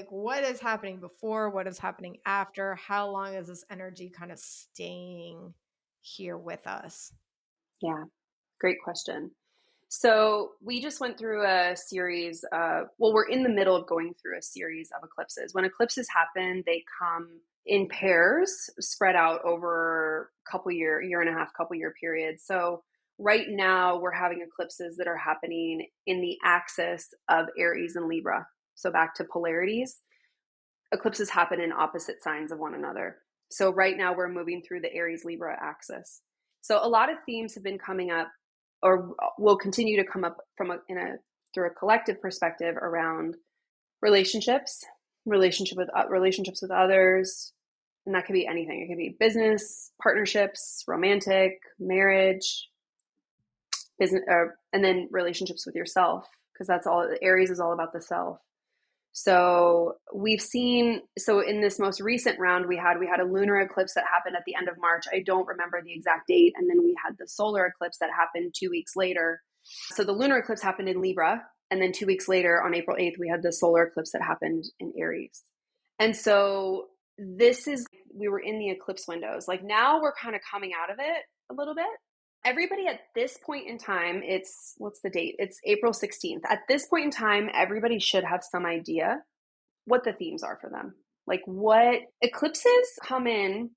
what is happening before? What is happening after? How long is this energy kind of staying here with us? Yeah, great question. So we just went through a series well, we're in the middle of going through a series of eclipses. When eclipses happen, they come in pairs, spread out over a year and a half, couple year period. So right now we're having eclipses that are happening in the axis of Aries and Libra. So back to polarities, eclipses happen in opposite signs of one another. So right now we're moving through the Aries Libra axis. So a lot of themes have been coming up, or will continue to come up through a collective perspective around relationships, relationships with others, and that could be anything. It could be business, partnerships, romantic, marriage, business, and then relationships with yourself, because that's all. Aries is all about the self. So we've seen, so in this most recent round we had a lunar eclipse that happened at the end of March. I don't remember the exact date. And then we had the solar eclipse that happened 2 weeks later. So the lunar eclipse happened in Libra. And then 2 weeks later on April 8th, we had the solar eclipse that happened in Aries. And so we were in the eclipse windows. Like now we're kind of coming out of it a little bit. Everybody at this point in time, what's the date? It's April 16th. At this point in time, everybody should have some idea what the themes are for them. Like what eclipses come in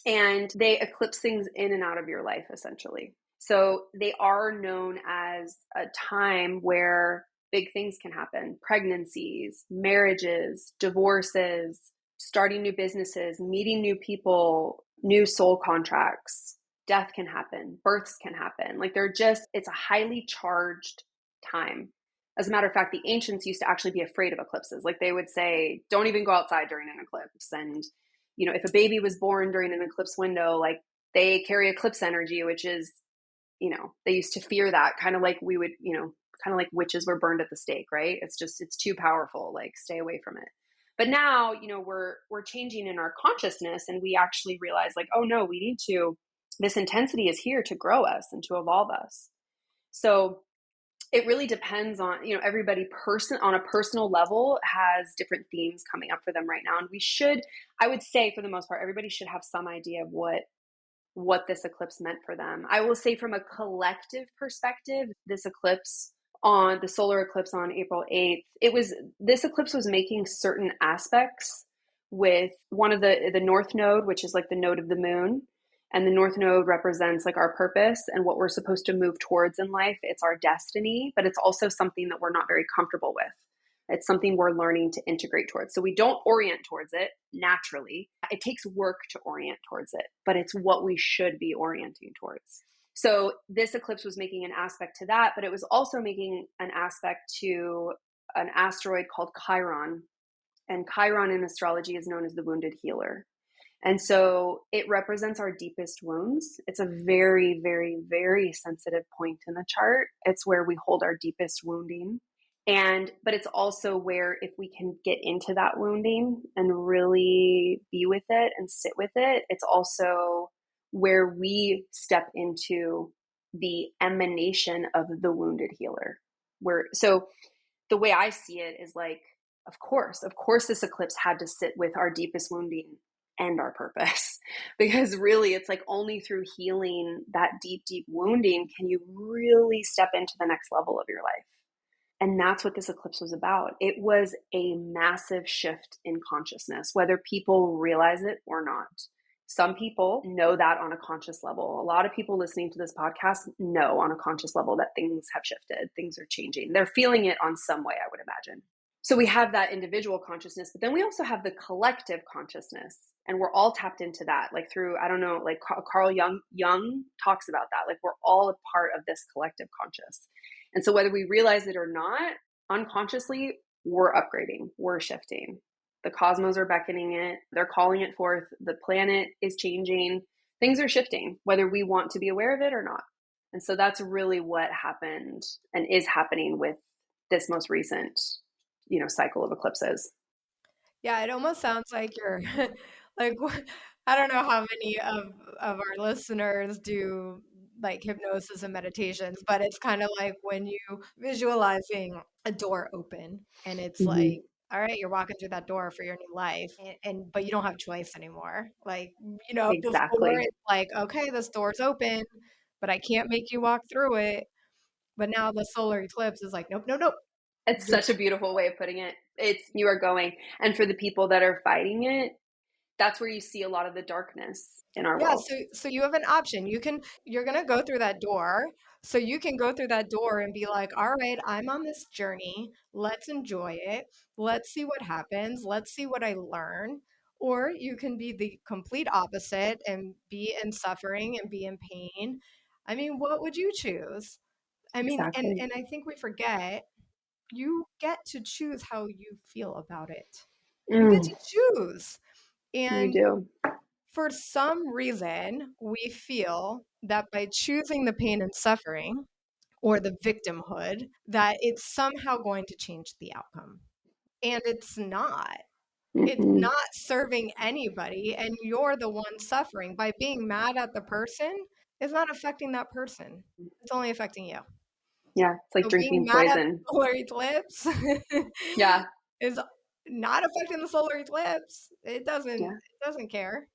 and they eclipse things in and out of your life, essentially. So they are known as a time where big things can happen: pregnancies, marriages, divorces, starting new businesses, meeting new people, new soul contracts. Death can happen, births can happen. Like it's a highly charged time. As a matter of fact, the ancients used to actually be afraid of eclipses. Like they would say, don't even go outside during an eclipse. And, if a baby was born during an eclipse window, like they carry eclipse energy, which is, they used to fear that, kind of like we would, kind of like witches were burned at the stake, right? It's too powerful, like stay away from it. But now, we're changing in our consciousness, and we actually realize like, oh no, this intensity is here to grow us and to evolve us. So it really depends on, everybody on a personal level has different themes coming up for them right now. And I would say for the most part, everybody should have some idea of what this eclipse meant for them. I will say from a collective perspective, this eclipse on the solar eclipse on April 8th, this eclipse was making certain aspects with one of the North Node, which is like the node of the moon. And the North Node represents like our purpose and what we're supposed to move towards in life. It's our destiny, but it's also something that we're not very comfortable with. It's something we're learning to integrate towards. So we don't orient towards it naturally. It takes work to orient towards it, but it's what we should be orienting towards. So this eclipse was making an aspect to that, but it was also making an aspect to an asteroid called Chiron. And Chiron in astrology is known as the wounded healer. And so it represents our deepest wounds. It's a very, very, very sensitive point in the chart. It's where we hold our deepest wounding. But it's also where if we can get into that wounding and really be with it and sit with it, it's also where we step into the emanation of the wounded healer. So the way I see it is like, of course, this eclipse had to sit with our deepest wounding and our purpose, because really it's like only through healing that deep, deep wounding can you really step into the next level of your life. And that's what this eclipse was about. It was a massive shift in consciousness, whether people realize it or not. Some people know that on a conscious level. A lot of people listening to this podcast know on a conscious level that things have shifted, things are changing. They're feeling it on some way, I would imagine. So we have that individual consciousness, but then we also have the collective consciousness, and we're all tapped into that, like through, I don't know, like Carl Jung talks about that. Like we're all a part of this collective conscious. And so whether we realize it or not, unconsciously, we're upgrading, we're shifting. The cosmos are beckoning it. They're calling it forth. The planet is changing. Things are shifting, whether we want to be aware of it or not. And so that's really what happened and is happening with this most recent, cycle of eclipses. Yeah, it almost sounds like you're like, I don't know how many of our listeners do like hypnosis and meditations, but it's kind of like when you visualizing a door open and it's like, all right, you're walking through that door for your new life, but you don't have choice anymore. Like, before Exactly. it's like, okay, this door's open, but I can't make you walk through it. But now the solar eclipse is like, nope, nope, nope. It's such a beautiful way of putting it. You are going. And for the people that are fighting it, that's where you see a lot of the darkness in our Yeah, world. so you have an option. You're gonna go through that door. So you can go through that door and be like, all right, I'm on this journey. Let's enjoy it. Let's see what happens. Let's see what I learn. Or you can be the complete opposite and be in suffering and be in pain. I mean, what would you choose? I mean, and Exactly. and I think we forget you get to choose how you feel about it. You get to choose. You And do. for some reason, we feel that by choosing the pain and suffering, or the victimhood, that it's somehow going to change the outcome. And it's not. It's Mm-hmm. not serving anybody, and you're the one suffering. By being mad at the person, it's not affecting that person. It's only affecting you. Yeah, it's like So being drinking mad at the poison. solar eclipse Yeah, is not affecting the solar eclipse. yeah, It doesn't care.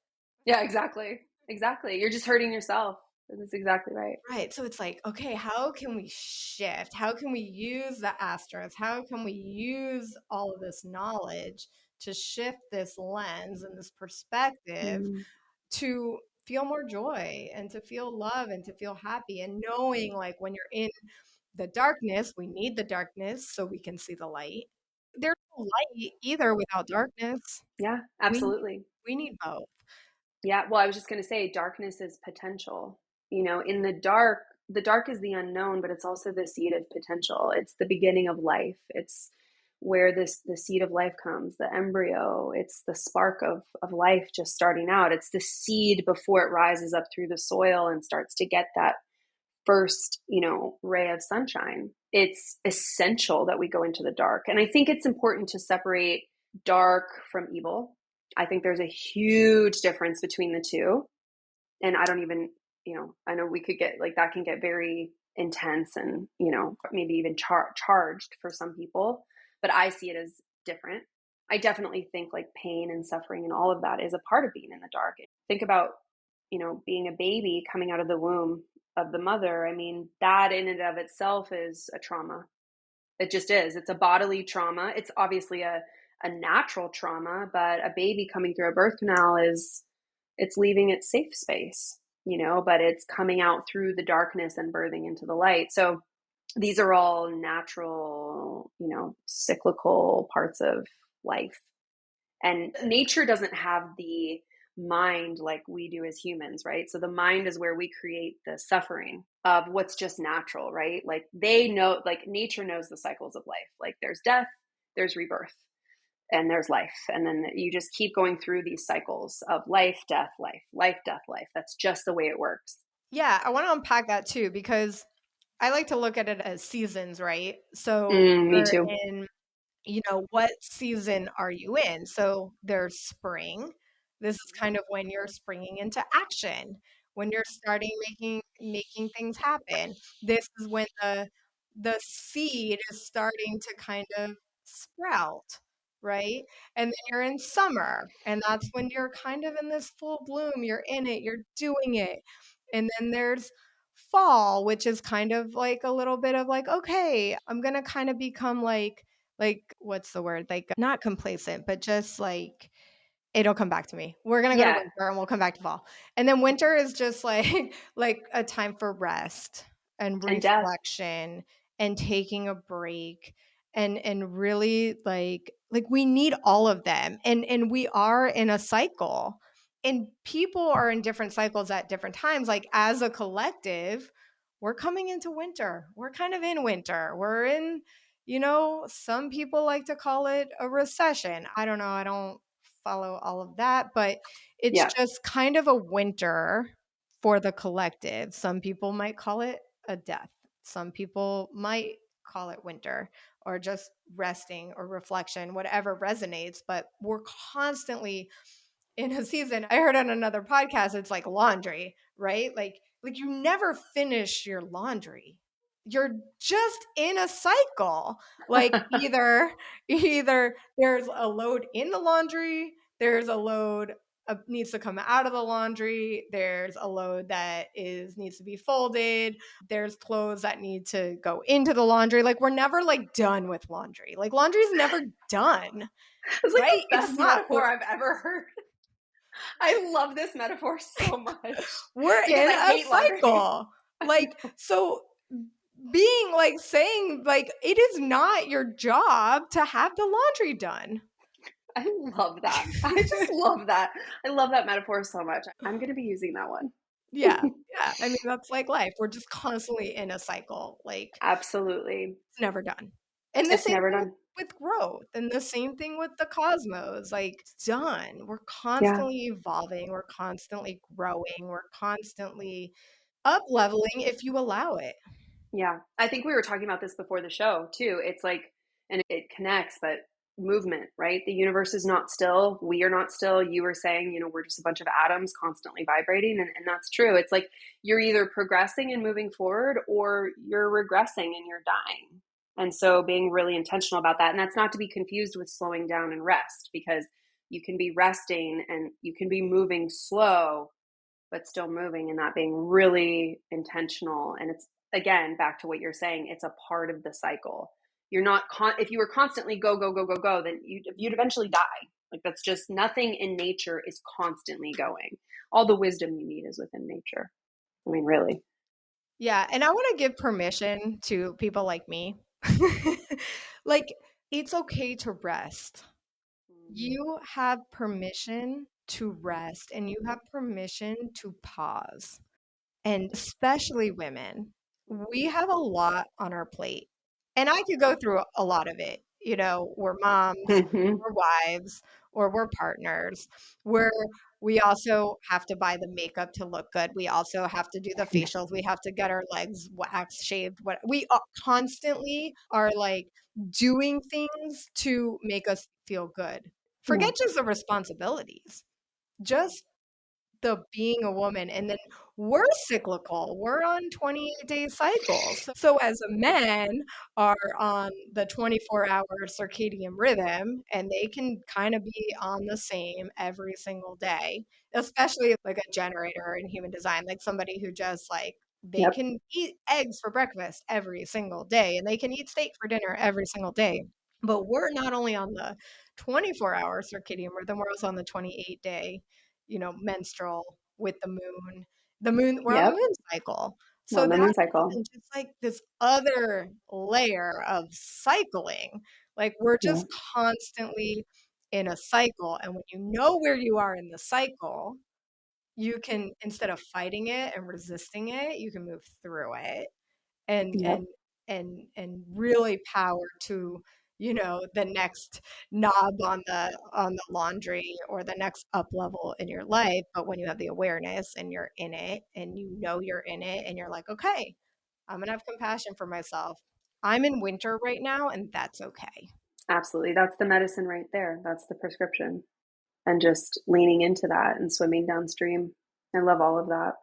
yeah, exactly. Exactly. You're just hurting yourself. That's exactly right. Right. So it's like, okay, how can we shift? How can we use the astros? How can we use all of this knowledge to shift this lens and this perspective Mm, to feel more joy and to feel love and to feel happy, and knowing like when you're in the darkness, we need the darkness so we can see the light. There's no light either without darkness. yeah, We need, absolutely. we need both. Yeah, well, I was just going to say darkness is potential. In the dark is the unknown, but it's also the seed of potential. It's the beginning of life. It's where the seed of life comes, the embryo. It's the spark of life just starting out. It's the seed before it rises up through the soil and starts to get that first, ray of sunshine. It's essential that we go into the dark. And I think it's important to separate dark from evil. I think there's a huge difference between the two. And I don't even, I know we could get like that can get very intense and, maybe even charged for some people, but I see it as different. I definitely think like pain and suffering and all of that is a part of being in the dark. Think about, being a baby coming out of the womb of the mother. I mean, that in and of itself is a trauma. It just is. It's a bodily trauma. It's obviously a natural trauma, but a baby coming through a birth canal it's leaving its safe space, but it's coming out through the darkness and birthing into the light. So these are all natural, cyclical parts of life. And nature doesn't have the mind like we do as humans, right? So the mind is where we create the suffering of what's just natural, right? Like they know, like nature knows the cycles of life. Like there's death, there's rebirth, and there's life. And then you just keep going through these cycles of life, death, life, life, death, life. That's just the way it works. Yeah, I want to unpack that too, because I like to look at it as seasons, right? So Me we're too. in, what season are you in? So there's spring. This is kind of when you're springing into action, when you're starting making things happen. This is when the seed is starting to kind of sprout, right? And then you're in summer, and that's when you're kind of in this full bloom. You're in it, you're doing it. And then there's fall, which is kind of like a little bit of like, okay, I'm gonna kind of become like what's the word? Like not complacent, but just like it'll come back to me. We're gonna go to Yeah. winter and we'll come back to fall. And then winter is just like like a time for rest and And death. reflection and taking a break and really like we need all of them. And we are in a cycle. And people are in different cycles at different times. Like as a collective, we're coming into winter. We're kind of in winter. We're in, some people like to call it a recession. I don't know. I don't follow all of that, but it's Yeah. just kind of a winter for the collective. Some people might call it a death. Some people might call it winter or just resting or reflection, whatever resonates, but we're constantly in a season. I heard on another podcast it's like laundry, right? Like you never finish your laundry. You're just in a cycle. Like either there's a load in the laundry, there's a load needs to come out of the laundry, there's a load that is needs to be folded, there's clothes that need to go into the laundry. Like we're never like done with laundry. Like laundry's never done, It's like right? the It's best not metaphor I've ever heard. I love this metaphor so much we're because in I a hate laundry. cycle. Like, so being like saying, like, it is not your job to have the laundry done. I love that. I just love that. I love that metaphor so much. I'm going to be using that one. Yeah. Yeah. I mean, that's like life. We're just constantly in a cycle. Like, Absolutely. it's never done. And the It's same never thing done. with growth, and the same thing with the cosmos. Like, it's done. We're Yeah. constantly evolving. We're constantly growing. We're constantly up leveling if you allow it. Yeah. I think we were talking about this before the show too. It's like, and it connects, but movement, right? The universe is not still. We are not still. You were saying, we're just a bunch of atoms constantly vibrating. And that's true. It's like you're either progressing and moving forward or you're regressing and you're dying. And so being really intentional about that. And that's not to be confused with slowing down and rest, because you can be resting and you can be moving slow, but still moving, and that being really intentional. And it's, again, back to what you're saying, it's a part of the cycle. You're not, if you were constantly go, go, go, go, go, then you'd eventually die. Like, that's just, nothing in nature is constantly going. All the wisdom you need is within nature. I mean, really. Yeah. And I want to give permission to people like me. Like, it's okay to rest. You have permission to rest and you have permission to pause. And especially women, we have a lot on our plate. And I could go through a lot of it. We're moms, Mm-hmm. we're wives, or we're partners. We also have to buy the makeup to look good. We also have to do the facials. We have to get our legs waxed, shaved. Constantly are like doing things to make us feel good. Yeah. Forget just the responsibilities. Just the being a woman. And then we're cyclical. We're on 28-day cycles. So as a men are on the 24-hour circadian rhythm, and they can kind of be on the same every single day, especially like a generator in human design, like somebody who just like they Yep. can eat eggs for breakfast every single day and they can eat steak for dinner every single day. But we're not only on the 24-hour circadian rhythm, we're also on the 28-day menstrual with we're on the Yep. moon cycle. We're So on the that moon cycle. is just like this other layer of cycling. Like we're Yeah. just constantly in a cycle. And when you know where you are in the cycle, you can, instead of fighting it and resisting it, you can move through it and Yep. and really power to the next knob on the laundry or the next up level in your life. But when you have the awareness and you're in it and you're in it and you're like, okay, I'm gonna have compassion for myself. I'm in winter right now and that's okay. Absolutely. That's the medicine right there. That's the prescription. And just leaning into that and swimming downstream. I love all of that.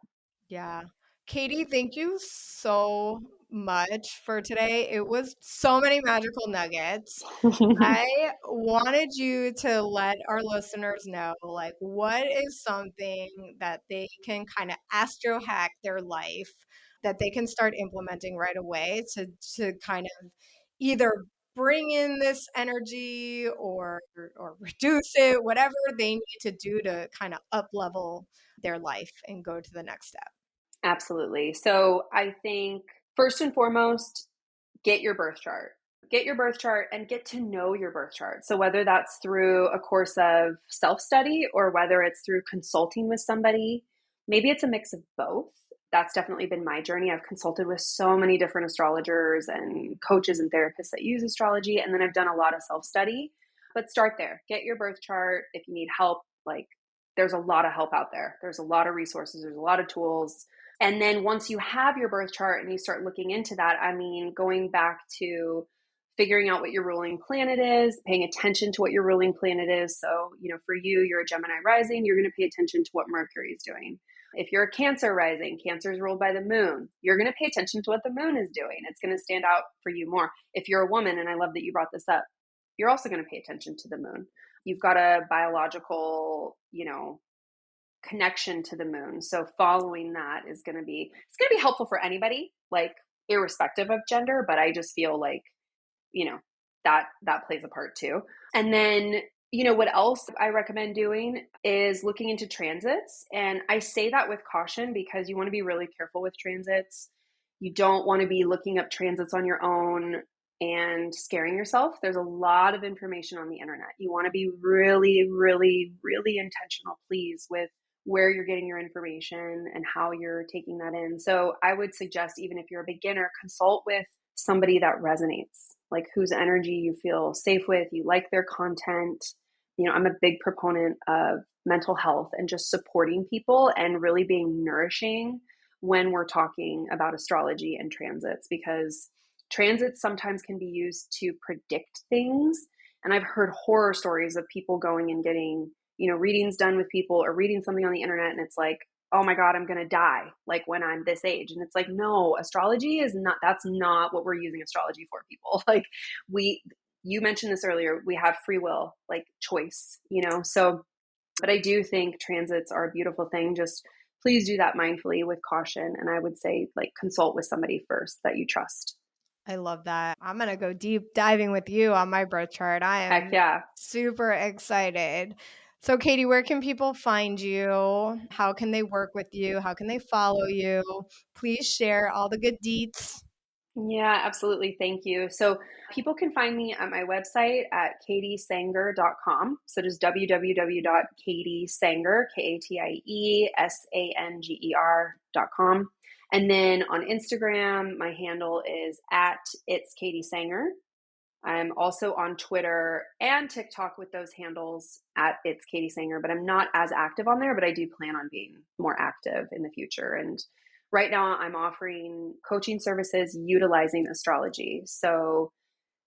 Yeah. Katie, thank you so much for today. It was so many magical nuggets. I wanted you to let our listeners know, like, what is something that they can kind of astro hack their life that they can start implementing right away to kind of either bring in this energy or reduce it, whatever they need to do to kind of up level their life and go to the next step. Absolutely. So I think first and foremost, get your birth chart. Get your birth chart and get to know your birth chart. So whether that's through a course of self-study or whether it's through consulting with somebody, maybe it's a mix of both. That's definitely been my journey. I've consulted with so many different astrologers and coaches and therapists that use astrology, and then I've done a lot of self-study. But start there. Get your birth chart. If you need help, like, there's a lot of help out there. There's a lot of resources. There's a lot of tools. And then once you have your birth chart and you start looking into that, I mean, going back to figuring out what your ruling planet is, paying attention to what your ruling planet is. So, for you, you're a Gemini rising, you're going to pay attention to what Mercury is doing. If you're a Cancer rising, Cancer is ruled by the moon, you're going to pay attention to what the moon is doing. It's going to stand out for you more. If you're a woman, and I love that you brought this up, you're also going to pay attention to the moon. You've got a biological, connection to the moon. So following that is going to be, it's going to be helpful for anybody, like irrespective of gender, but I just feel like, you know, that plays a part too. And then, what else I recommend doing is looking into transits. And I say that with caution because you want to be really careful with transits. You don't want to be looking up transits on your own and scaring yourself. There's a lot of information on the internet. You want to be really, really, really intentional, please, with where you're getting your information and how you're taking that in. So I would suggest, even if you're a beginner, consult with somebody that resonates, like whose energy you feel safe with, you like their content. I'm a big proponent of mental health and just supporting people and really being nourishing when we're talking about astrology and transits, because transits sometimes can be used to predict things. And I've heard horror stories of people going and getting, readings done with people or reading something on the internet. And it's like, oh my God, I'm going to die like when I'm this age. And it's like, no, astrology is not, that's not what we're using astrology for, people. Like you mentioned this earlier, we have free will, like choice, so, but I do think transits are a beautiful thing. Just please do that mindfully with caution. And I would say like consult with somebody first that you trust. I love that. I'm going to go deep diving with you on my birth chart. I Heck am yeah. super excited. So, Katie, where can people find you? How can they work with you? How can they follow you? Please share all the good deets. Yeah, absolutely. Thank you. So people can find me at my website at katiesanger.com. So just www.katiesanger, KatieSanger.com. And then on Instagram, my handle is at It's Katie Sanger. I'm also on Twitter and TikTok with those handles at It's Katie Sanger, but I'm not as active on there, but I do plan on being more active in the future. And right now I'm offering coaching services utilizing astrology. So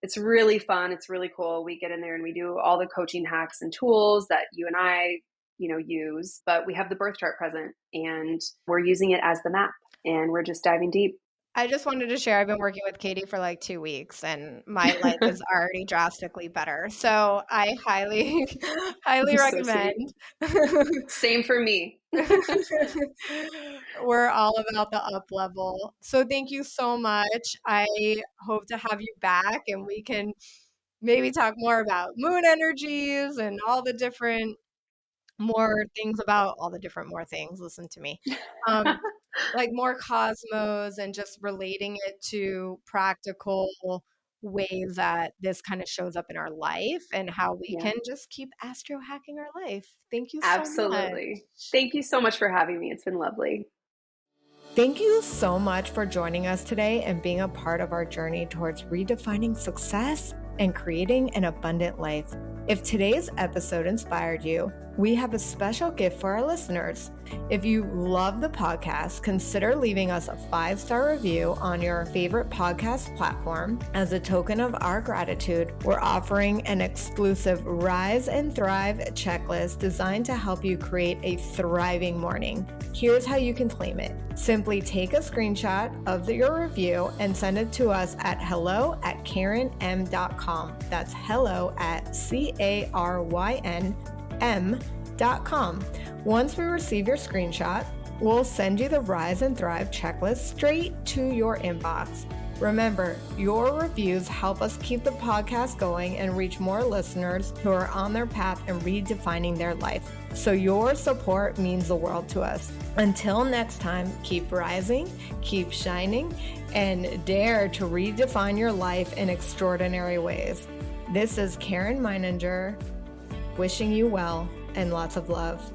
it's really fun. It's really cool. We get in there and we do all the coaching hacks and tools that you and I, use, but we have the birth chart present and we're using it as the map and we're just diving deep. I just wanted to share, I've been working with Katie for like 2 weeks and my life is already drastically better. So I highly, highly recommend. Same for me. We're all about the up level. So thank you so much. I hope to have you back and we can maybe talk more about moon energies and all the different more things about all the different more things. Listen to me. Like more cosmos and just relating it to practical ways that this kind of shows up in our life and how we can just keep astro hacking our life. Thank you so much. Absolutely. Thank you so much for having me. It's been lovely. Thank you so much for joining us today and being a part of our journey towards redefining success and creating an abundant life. If today's episode inspired you, we have a special gift for our listeners. If you love the podcast, consider leaving us a 5-star review on your favorite podcast platform. As a token of our gratitude, we're offering an exclusive Rise and Thrive checklist designed to help you create a thriving morning. Here's how you can claim it. Simply take a screenshot of your review and send it to us at hello@carynm.com. That's hello@CARYNM.com. Once we receive your screenshot, we'll send you the Rise and Thrive checklist straight to your inbox. Remember, your reviews help us keep the podcast going and reach more listeners who are on their path and redefining their life. So your support means the world to us. Until next time, keep rising, keep shining, and dare to redefine your life in extraordinary ways. This is Caryn Meininger, wishing you well and lots of love.